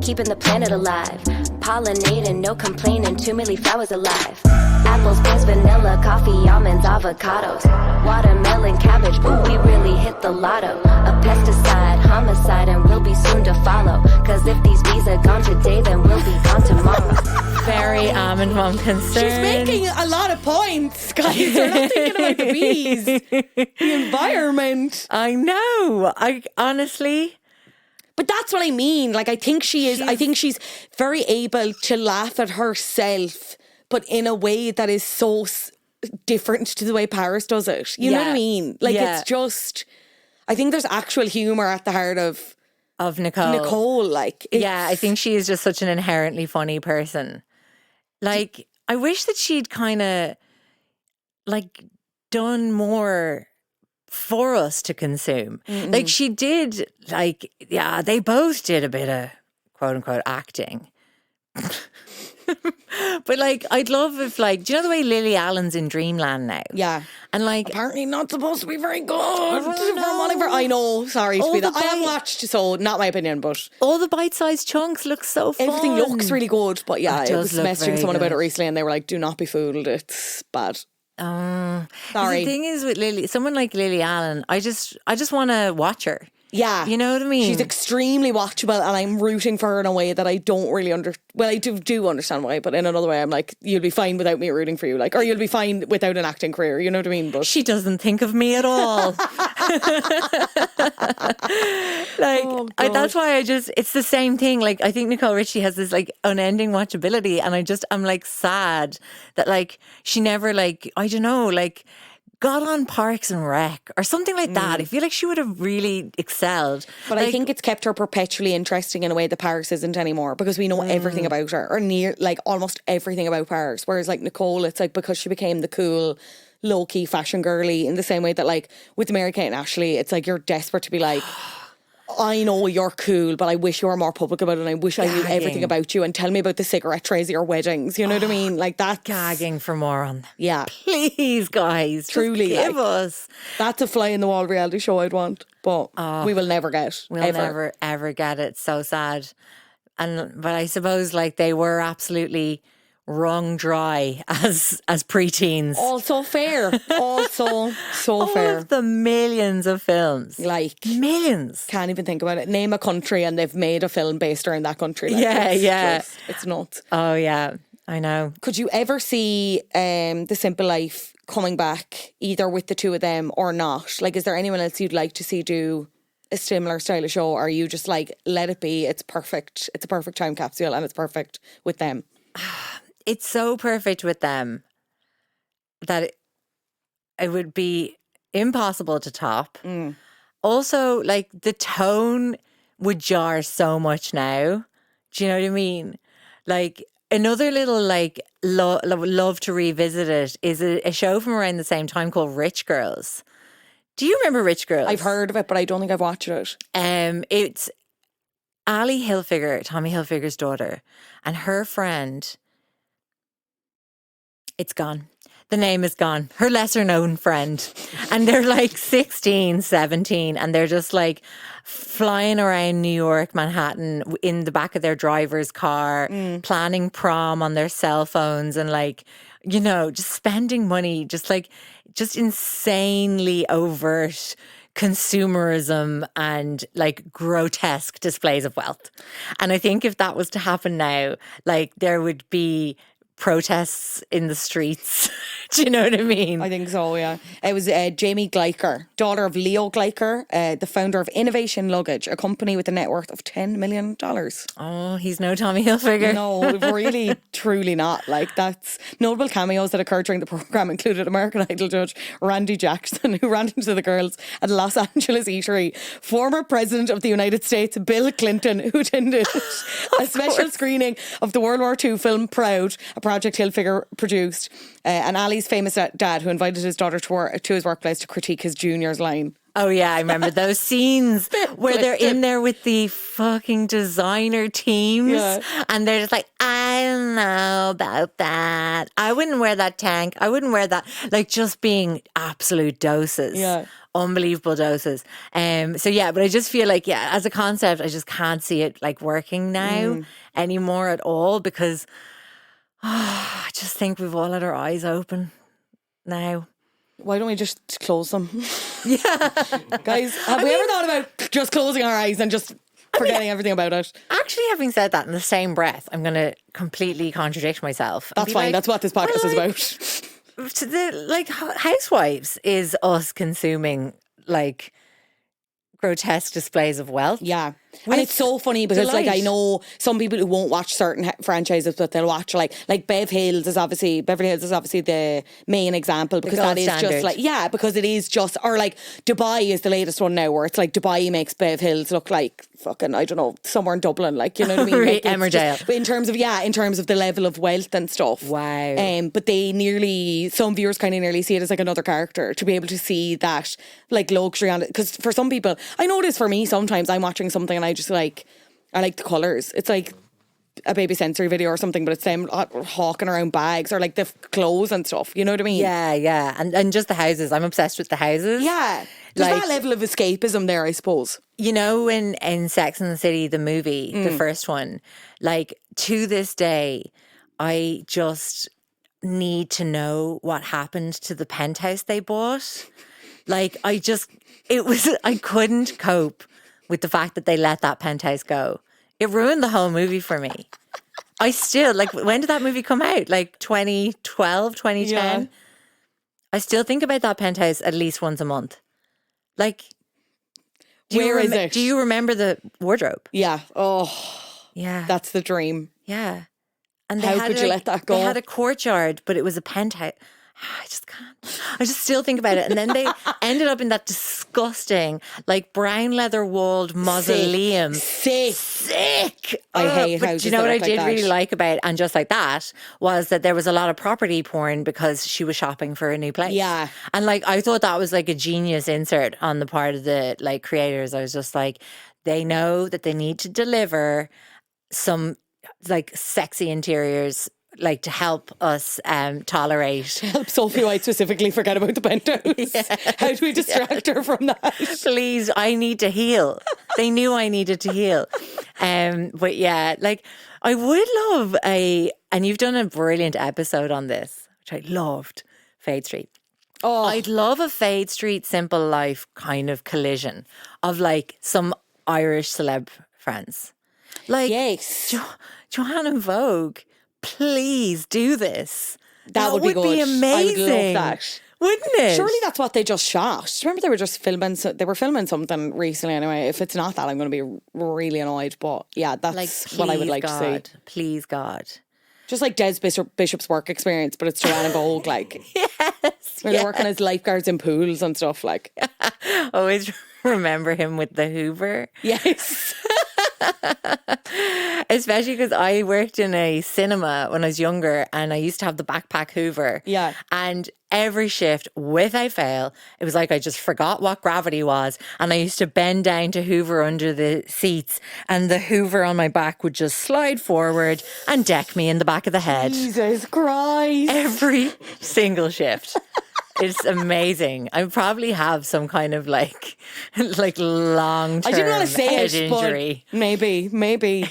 keeping the planet alive. Pollinating, no complaining, 2 million flowers alive. Apples, pears, vanilla, coffee, almonds, avocados. Watermelon, cabbage, ooh, we really hit the lotto. A pesticide, homicide, and we'll be soon to follow. Cause if these bees are gone today, of I'm concerned. She's making a lot of points, guys. We're not thinking about the bees, the environment. I know. I honestly... But that's what I mean. Like, I think she is. I think she's very able to laugh at herself, but in a way that is so different to the way Paris does it. You know what I mean? Like, it's just... I think there's actual humour at the heart of Nicole. Like, yeah, I think she is just such an inherently funny person. Like, I wish that she'd kind of, like, done more for us to consume. Like, she did, like, yeah, they both did a bit of quote-unquote acting. But, like, I'd love if, like, do you know the way Lily Allen's in Dreamland now? Yeah. And, like... Apparently not supposed to be very good. I know, sorry to be that. I haven't watched, so not my opinion, but... All the bite-sized chunks look so fun. Everything looks really good, but yeah, It I does was look messaging very someone about good. it recently and they were like, do not be fooled, it's bad. Sorry. Sorry. The thing is with someone like Lily Allen, I just want to watch her. Yeah. You know what I mean? She's extremely watchable and I'm rooting for her in a way that I don't really well, I do understand why, but in another way I'm like, you'll be fine without me rooting for you, like, or you'll be fine without an acting career, you know what I mean? But she doesn't think of me at all. That's why it's the same thing. Like, I think Nicole Richie has this like unending watchability and I'm like sad that like she never like, I don't know, like got on Parks and Rec or something like that. I feel like she would have really excelled. But like, I think it's kept her perpetually interesting in a way that Paris isn't anymore because we know everything about her, or near like almost everything about Paris. Whereas like Nicole, it's like because she became the cool, low-key fashion girly in the same way that like with Mary-Kate and Ashley, it's like you're desperate to be like, I know you're cool, but I wish you were more public about it and I wish I knew everything about you and tell me about the cigarette trays at your weddings. You know what I mean? Like that's... Gagging for more on them. Yeah. Please, guys. Truly. Just give us. That's a fly in the wall reality show I'd want, but we will never get. We'll never, ever get it. So sad. But I suppose like they were absolutely wrung dry as preteens. Also fair. Also so fair. All of the millions of films. Like millions. Can't even think about it. Name a country and they've made a film based around that country. Like, it's nuts. Oh yeah, I know. Could you ever see The Simple Life coming back either with the two of them or not? Like, is there anyone else you'd like to see do a similar style of show, or are you just like, let it be, it's perfect, it's a perfect time capsule and it's perfect with them? It's so perfect with them that it would be impossible to top. Also, like, the tone would jar so much now. Do you know what I mean? Like, another little, like, love to revisit it is a show from around the same time called Rich Girls. Do you remember Rich Girls? I've heard of it, but I don't think I've watched it. It's Ali Hilfiger, Tommy Hilfiger's daughter, and her friend... It's gone. The name is gone. Her lesser known friend. And they're like 16, 17, and they're just like flying around New York, Manhattan in the back of their driver's car, planning prom on their cell phones and like, you know, just spending money, just insanely overt consumerism and like grotesque displays of wealth. And I think if that was to happen now, like there would be protests in the streets. Do you know what I mean? I think so, yeah. It was Jamie Gleicher, daughter of Leo Gleicher, the founder of Innovation Luggage, a company with a net worth of $10 million. Oh, he's no Tommy Hilfiger. No, really, truly not. Like, that's notable cameos that occurred during the programme included American Idol judge Randy Jackson, who ran into the girls at a Los Angeles eatery, former president of the United States, Bill Clinton, who attended a special screening of the World War II film Proud, a project Hilfiger produced, and Ali's famous dad, who invited his daughter to his workplace to critique his junior's line. Oh yeah, I remember those scenes where they're in there with the fucking designer teams and they're just like, I don't know about that. I wouldn't wear that tank. I wouldn't wear that. Like, just being absolute doses. Yeah. Unbelievable doses. So yeah, but I just feel like, yeah, as a concept, I just can't see it like working now anymore at all, because I just think we've all had our eyes open now. Why don't we just close them? Yeah. Guys, have we ever thought about just closing our eyes and just forgetting everything about it. Actually, having said that, in the same breath, I'm going to completely contradict myself. That's fine. That's what this podcast is about. To the Housewives is us consuming grotesque displays of wealth. Yeah. And it's so funny because delight. I know some people who won't watch certain franchises, but they'll watch like Beverly Hills is obviously the main example because that is standard. just because it is just, or Dubai is the latest one now where it's Dubai makes Beverly Hills look like fucking, I don't know, somewhere in Dublin, you know what I mean? Emmerdale. In terms of the level of wealth and stuff. Wow. But some viewers kind of nearly see it as another character to be able to see that luxury on it. Because for some people, I know this for me sometimes, I'm watching something and I just I like the colours. It's like a baby sensory video or something, but it's them hawking around bags or the clothes and stuff. You know what I mean? Yeah. And just the houses. I'm obsessed with the houses. Yeah. There's that level of escapism there, I suppose. You know, in Sex and the City, the movie, the first one, to this day, I just need to know what happened to the penthouse they bought. I couldn't cope with the fact that they let that penthouse go. It ruined the whole movie for me. I still, when did that movie come out? 2012, 2010? Yeah. I still think about that penthouse at least once a month. Where is it? Do you remember the wardrobe? Yeah. Oh. Yeah. That's the dream. Yeah. And how could you let that go? They had a courtyard, but it was a penthouse. I just can't. I just still think about it. And then they ended up in that disgusting, brown leather walled mausoleum. Sick. I hate houses. Do you know what I did really like about, and just like that, was that there was a lot of property porn because she was shopping for a new place. Yeah. And I thought that was a genius insert on the part of the creators. I was just they know that they need to deliver some sexy interiors to help us tolerate. Help Sophie White specifically forget about the penthouse. Yeah. How do we distract her from that? Please, I need to heal. They knew I needed to heal. But yeah, I would love and you've done a brilliant episode on this, which I loved, Fade Street. Oh, I'd love a Fade Street Simple Life kind of collision of some Irish celeb friends. Yes. Joanna Vogue. Please do this. That would be good. Amazing. I would love that. Wouldn't it? Surely that's what they just shot. Remember they were filming something recently anyway. If it's not that, I'm going to be really annoyed. But yeah, that's what I would like to see. Please, God. Just like Des Bishop's work experience, but it's Joanna Vogue, Yes. Where they're working as lifeguards in pools and stuff, Always remember him with the Hoover. Yes. Especially because I worked in a cinema when I was younger and I used to have the backpack Hoover. Yeah. And every shift, without fail, it was I just forgot what gravity was. And I used to bend down to Hoover under the seats and the Hoover on my back would just slide forward and deck me in the back of the head. Jesus Christ. Every single shift. It's amazing. I probably have some kind of long-term I didn't want to say head it, injury. But maybe.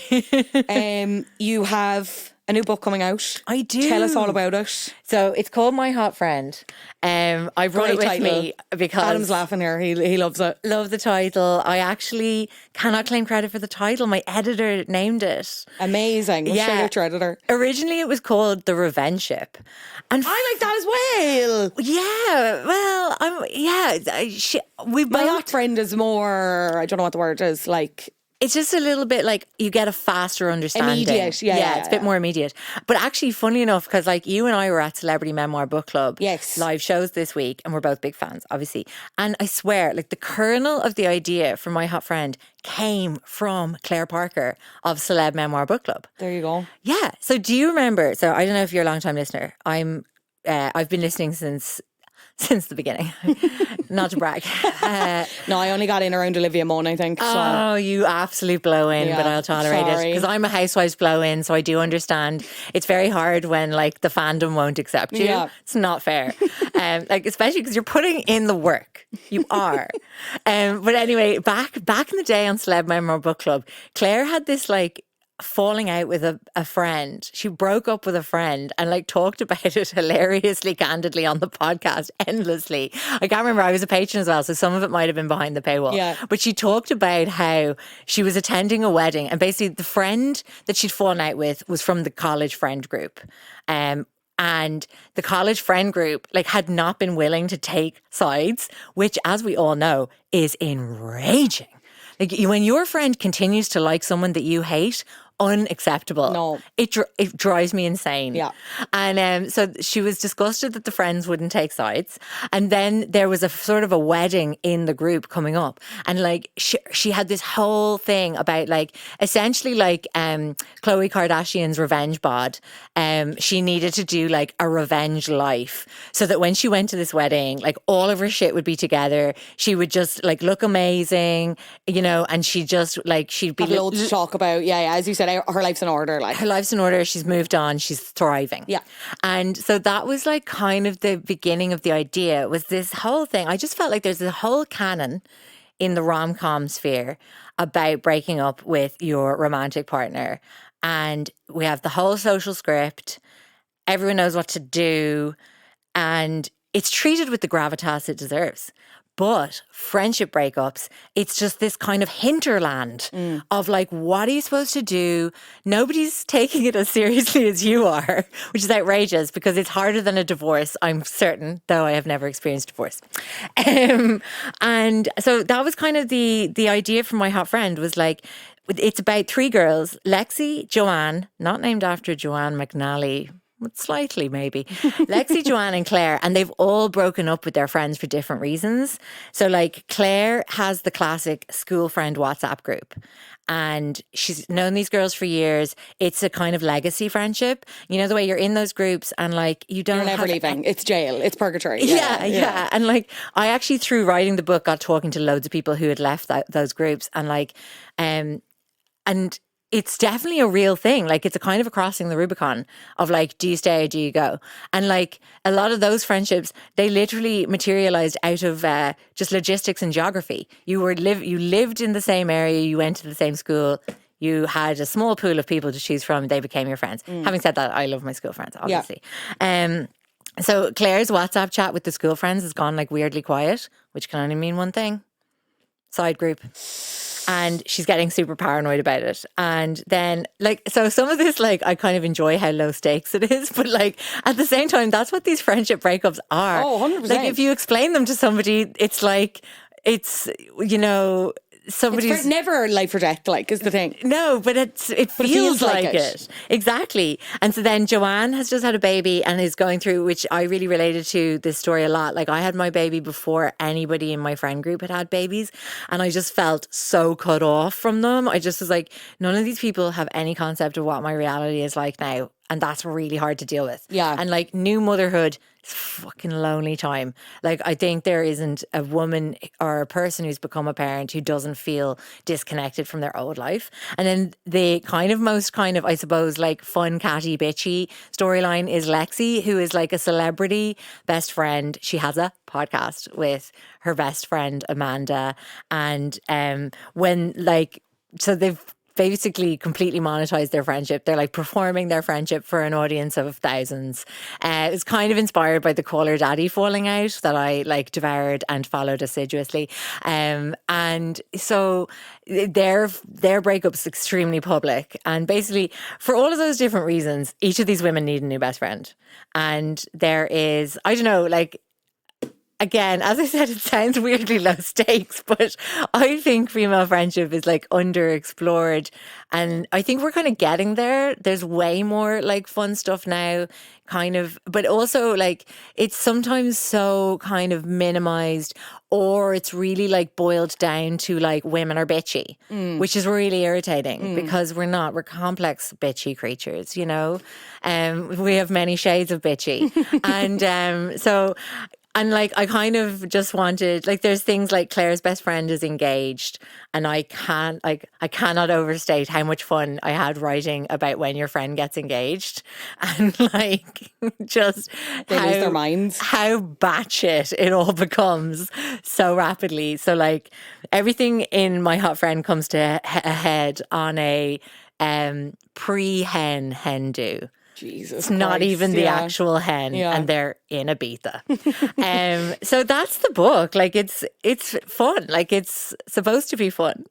You have a new book coming out. I do. Tell us all about it. So it's called My Hot Friend. I brought it with me because Adam's laughing here. He loves it. Love the title. I actually cannot claim credit for the title. My editor named it. Amazing. We'll shout out your editor. Originally it was called The Revenge Ship. And I like that as well. Yeah. Well, My hot friend is more, I don't know what the word is, it's just a little bit you get a faster understanding. Immediate, yeah. It's a bit more immediate. But actually, funny enough, because you and I were at Celebrity Memoir Book Club. Yes. Live shows this week, and we're both big fans, obviously. And I swear, the kernel of the idea for My Hot Friend came from Claire Parker of Celeb Memoir Book Club. There you go. Yeah. So do you remember, so I don't know if you're a long-time listener. I've been listening since the beginning. Not to brag. No, I only got in around Olivia Munn, I think. So. Oh, you absolute blow-in, but I'll tolerate it. Because I'm a Housewives blow-in, so I do understand. It's very hard when, the fandom won't accept you. Yeah. It's not fair. Especially because you're putting in the work. You are. But anyway, back in the day on Celeb Memoir Book Club, Claire had this, falling out with a friend. She broke up with a friend and like talked about it hilariously, candidly on the podcast endlessly. I can't remember. I was a patron as well, so some of it might have been behind the paywall. Yeah. But she talked about how she was attending a wedding and basically the friend that she'd fallen out with was from the college friend group. And the college friend group like had not been willing to take sides, which, as we all know, is enraging. Like when your friend continues to like someone that you hate, unacceptable. No. It drives me insane. Yeah. And so she was disgusted that the friends wouldn't take sides. And then there was a sort of a wedding in the group coming up. And like she had this whole thing about like essentially like Khloe Kardashian's revenge bod. She needed to do like a revenge life so that when she went to this wedding, like all of her shit would be together. She would just like look amazing, you know, and she just like she'd be Have loads to talk about. Yeah, as you said, her life's in order. Like her life's in order. She's moved on. She's thriving. Yeah. And so that was like kind of the beginning of the idea, was this whole thing. I just felt like there's a whole canon in the rom-com sphere about breaking up with your romantic partner. And we have the whole social script. Everyone knows what to do. And it's treated with the gravitas it deserves. But friendship breakups, it's just this kind of hinterland of like, what are you supposed to do? Nobody's taking it as seriously as you are, which is outrageous because it's harder than a divorce, I'm certain, though I have never experienced divorce. And so that was kind of the idea from my hot friend was like, it's about three girls, Lexi, Joanne, not named after Joanne McNally, slightly maybe, Lexi, Joanne and Claire, and they've all broken up with their friends for different reasons. So like Claire has the classic school friend WhatsApp group and she's known these girls for years. It's a kind of legacy friendship. You know, the way you're in those groups and like you don't you're never leaving. It's jail. It's purgatory. Yeah. And like I actually through writing the book got talking to loads of people who had left those groups and like and it's definitely a real thing. Like it's a kind of a crossing the Rubicon of like, do you stay or do you go? And like a lot of those friendships, they literally materialized out of just logistics and geography. You lived in the same area, you went to the same school, you had a small pool of people to choose from, they became your friends. Having said that, I love my school friends, obviously. Yeah. So Claire's WhatsApp chat with the school friends has gone like weirdly quiet, which can only mean one thing. Side group. And she's getting super paranoid about it. And then, like, so some of this, like, I kind of enjoy how low stakes it is. But, like, at the same time, that's what these friendship breakups are. Oh, 100%. Like, if you explain them to somebody, it's like, it's, you know, somebody's... It's never life or death, like, is the thing. No, but it feels like it. Exactly. And so then Joanne has just had a baby and is going through, which I really related to this story a lot. Like I had my baby before anybody in my friend group had babies and I just felt so cut off from them. I just was like, none of these people have any concept of what my reality is like now. And that's really hard to deal with. Yeah. And like new motherhood is fucking lonely time. Like I think there isn't a woman or a person who's become a parent who doesn't feel disconnected from their old life. And then the kind of most kind of, I suppose, like fun, catty, bitchy storyline is Lexi, who is like a celebrity best friend. She has a podcast with her best friend, Amanda. And when like, so they've basically completely monetized their friendship. They're like performing their friendship for an audience of thousands. It's kind of inspired by the Call Her Daddy falling out that I like devoured and followed assiduously. And so their breakup's extremely public. And basically for all of those different reasons, each of these women need a new best friend. And there is, I don't know, like, again, as I said, it sounds weirdly low stakes, but I think female friendship is like underexplored. And I think we're kind of getting there. There's way more like fun stuff now, kind of, but also like it's sometimes so kind of minimized or it's really like boiled down to like women are bitchy, which is really irritating because we're complex bitchy creatures, you know? We have many shades of bitchy. And so... And like, I kind of just wanted, like, there's things like Claire's best friend is engaged and I cannot overstate how much fun I had writing about when your friend gets engaged and like, just they lose their minds. How batshit it all becomes so rapidly. So like everything in my hot friend comes to a head on a pre-hen hen do. Jesus It's not Christ, even the actual hen, and they're in Ibiza. So that's the book. Like it's fun. Like it's supposed to be fun.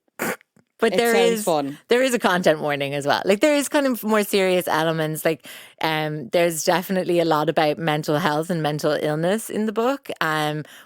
But there is a content warning as well. Like there is kind of more serious elements. Like there's definitely a lot about mental health and mental illness in the book,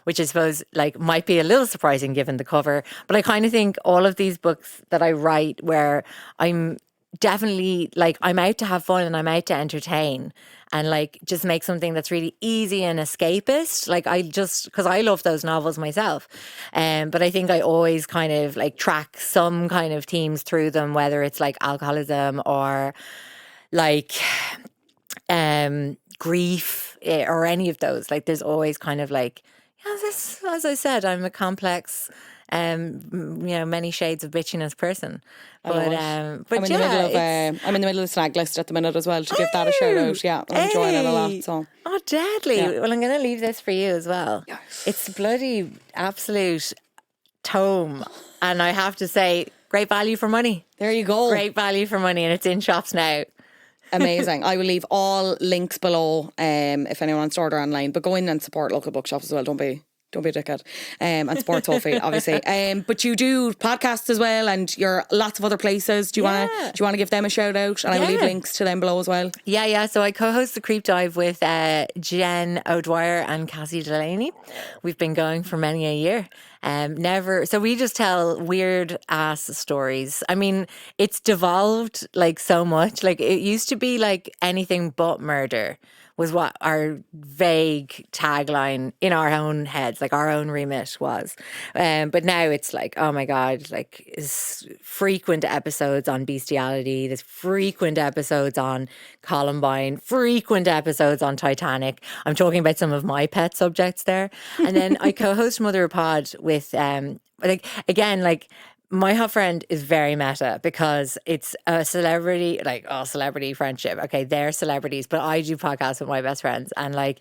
which I suppose like might be a little surprising given the cover. But I kind of think all of these books that I write where I'm definitely like I'm out to have fun and I'm out to entertain and like just make something that's really easy and escapist. Like I just, because I love those novels myself. But I think I always kind of like track some kind of themes through them, whether it's like alcoholism or like grief or any of those. Like there's always kind of like, as I said, I'm a complex many shades of bitchiness person. But I'm in the middle of snag list at the minute as well to give that a shout out. Yeah, I'm enjoying it a lot. So. Oh, deadly. Yeah. Well, I'm going to leave this for you as well. Yes. It's bloody absolute tome. And I have to say, great value for money. There you go. Great value for money, and it's in shops now. Amazing. I will leave all links below if anyone wants to order online. But go in and support local bookshops as well. Don't be a dickhead. And support Sophie, obviously. But you do podcasts as well, and you're lots of other places. Do you want to give them a shout out? And I will leave links to them below as well. Yeah. So I co-host the Creep Dive with Jen O'Dwyer and Cassie Delaney. We've been going for many a year. So we just tell weird ass stories. I mean, it's devolved like so much. Like it used to be like anything but murder was what our vague tagline in our own heads, like our own remit was. But now it's like, oh my God, like there's frequent episodes on bestiality, there's frequent episodes on Columbine, frequent episodes on Titanic. I'm talking about some of my pet subjects there. And then I co-host Mother of Pod with, my hot friend is very meta because it's a celebrity, celebrity friendship. Okay, they're celebrities, but I do podcasts with my best friends. And like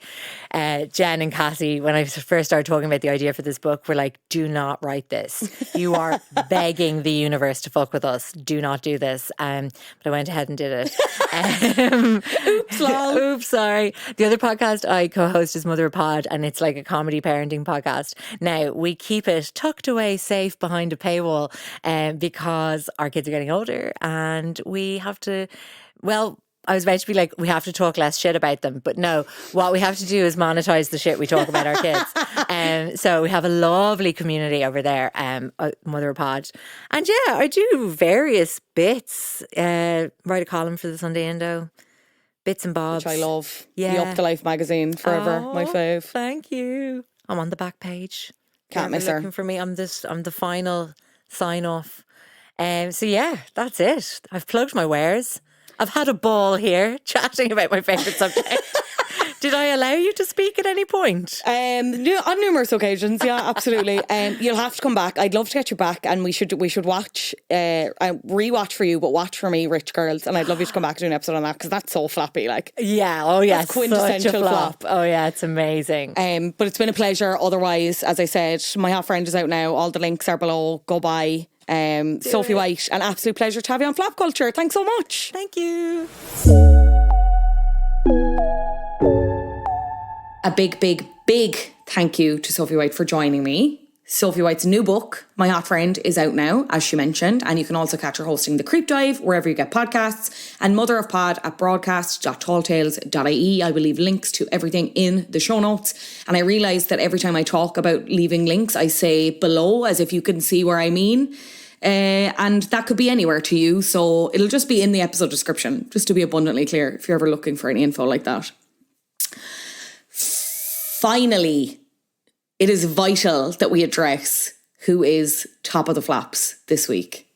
Jen and Cassie, when I first started talking about the idea for this book, were like, do not write this. You are begging the universe to fuck with us. Do not do this. But I went ahead and did it. Oops, lol. Oops, sorry. The other podcast I co-host is Mother of Pod, and it's like a comedy parenting podcast. Now, we keep it tucked away safe behind a paywall because our kids are getting older and we have to, I was about to be like, we have to talk less shit about them. But no, what we have to do is monetize the shit we talk about our kids. So we have a lovely community over there, Mother of Pod. And yeah, I do various bits. Write a column for the Sunday Indo. Bits and bobs. Which I love. Yeah. The Up to Life magazine, forever, my fave. Thank you. I'm on the back page. Can't miss her. Looking for me. I'm the final sign off. So yeah, that's it. I've plugged my wares. I've had a ball here chatting about my favourite subject. Did I allow you to speak at any point? On numerous occasions, yeah, absolutely. You'll have to come back. I'd love to get you back, and we should watch, rewatch for you, but watch for me, Rich Girls. And I'd love you to come back and do an episode on that because that's so floppy, like. Yeah, oh yeah, that's quintessential flop. Oh yeah, it's amazing. But it's been a pleasure. Otherwise, as I said, my hot friend is out now. All the links are below. Go by. Sophie White, an absolute pleasure to have you on Flop Culture. Thanks so much. Thank you. A big, big, big thank you to Sophie White for joining me. Sophie White's new book, My Hot Friend, is out now, as she mentioned, and you can also catch her hosting The Creep Dive wherever you get podcasts, and Mother of Pod at broadcast.talltales.ie. I will leave links to everything in the show notes, and I realise that every time I talk about leaving links, I say below, as if you can see where I mean. And that could be anywhere to you, so it'll just be in the episode description, just to be abundantly clear, if you're ever looking for any info like that. Finally, it is vital that we address who is top of the flops this week.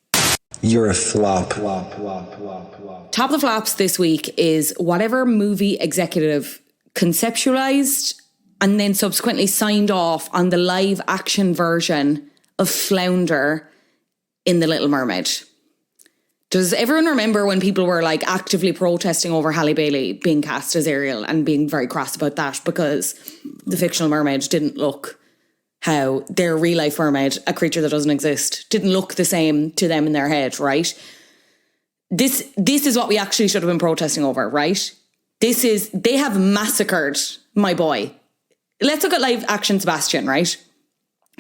You're a flop. Top of the flops this week is whatever movie executive conceptualized and then subsequently signed off on the live action version of Flounder in The Little Mermaid. Does everyone remember when people were like actively protesting over Halle Bailey being cast as Ariel and being very cross about that because the fictional mermaid didn't look how their real life mermaid, a creature that doesn't exist, didn't look the same to them in their head, right? this is what we actually should have been protesting over, right? They have massacred my boy. Let's look at live action Sebastian, right?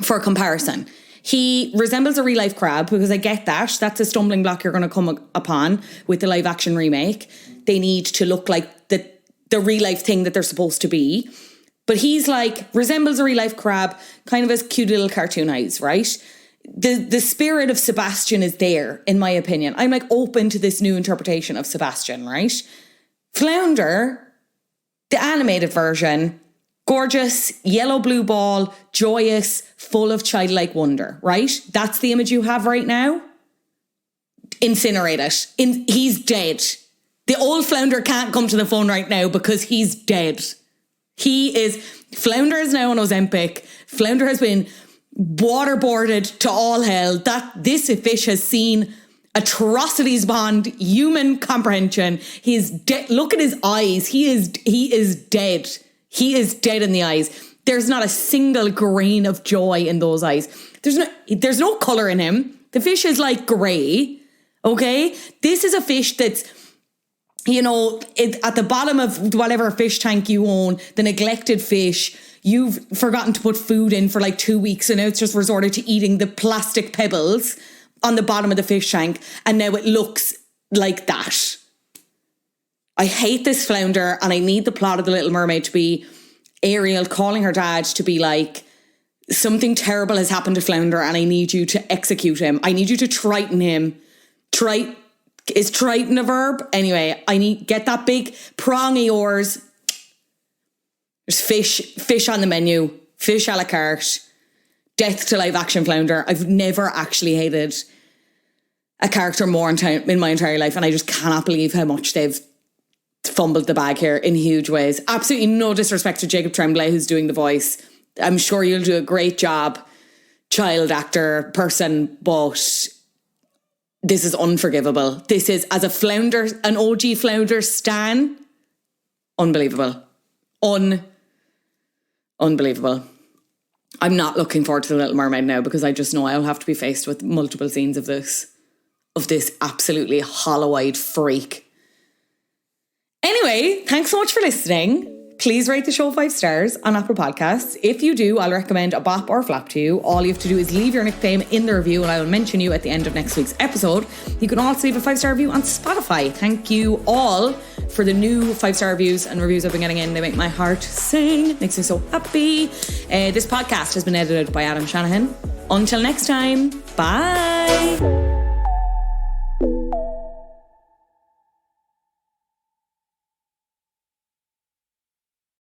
For comparison. He resembles a real life crab, because I get that. That's a stumbling block you're going to come upon with the live action remake. They need to look like the real life thing that they're supposed to be. But he's like, resembles a real life crab, kind of has cute little cartoon eyes, right? The spirit of Sebastian is there, in my opinion. I'm like open to this new interpretation of Sebastian, right? Flounder, the animated version, gorgeous, yellow blue ball, joyous, full of childlike wonder, right? That's the image you have right now. Incinerate it. He's dead. The old Flounder can't come to the phone right now because he's dead. Flounder is now on Ozempic. Flounder has been waterboarded to all hell. This fish has seen atrocities beyond human comprehension. He's dead. Look at his eyes. He is dead. He is dead in the eyes. There's not a single grain of joy in those eyes. There's no colour in him. The fish is like grey. Okay? This is a fish that's, you know, at the bottom of whatever fish tank you own, the neglected fish, you've forgotten to put food in for like 2 weeks, and now it's just resorted to eating the plastic pebbles on the bottom of the fish tank, and now it looks like that. I hate this Flounder, and I need the plot of The Little Mermaid to be Ariel calling her dad to be like, something terrible has happened to Flounder and I need you to execute him. I need you to Triton him. Is Triton a verb? Anyway, get that big prong of yours. There's fish on the menu, fish a la carte, death to live action Flounder. I've never actually hated a character more in my entire life, and I just cannot believe how much they've fumbled the bag here in huge ways. Absolutely no disrespect to Jacob Tremblay, who's doing the voice. I'm sure you'll do a great job, child actor person, but this is unforgivable. This is, as an OG Flounder stan, unbelievable. Unbelievable. I'm not looking forward to The Little Mermaid now, because I just know I'll have to be faced with multiple scenes of this absolutely hollow-eyed freak. Anyway, thanks so much for listening. Please rate the show 5 stars on Apple Podcasts. If you do, I'll recommend a bop or a flop to you. All you have to do is leave your nickname in the review, and I will mention you at the end of next week's episode. You can also leave a 5-star review on Spotify. Thank you all for the new 5-star reviews and reviews I've been getting in. They make my heart sing. Makes me so happy. This podcast has been edited by Adam Shanahan. Until next time, bye.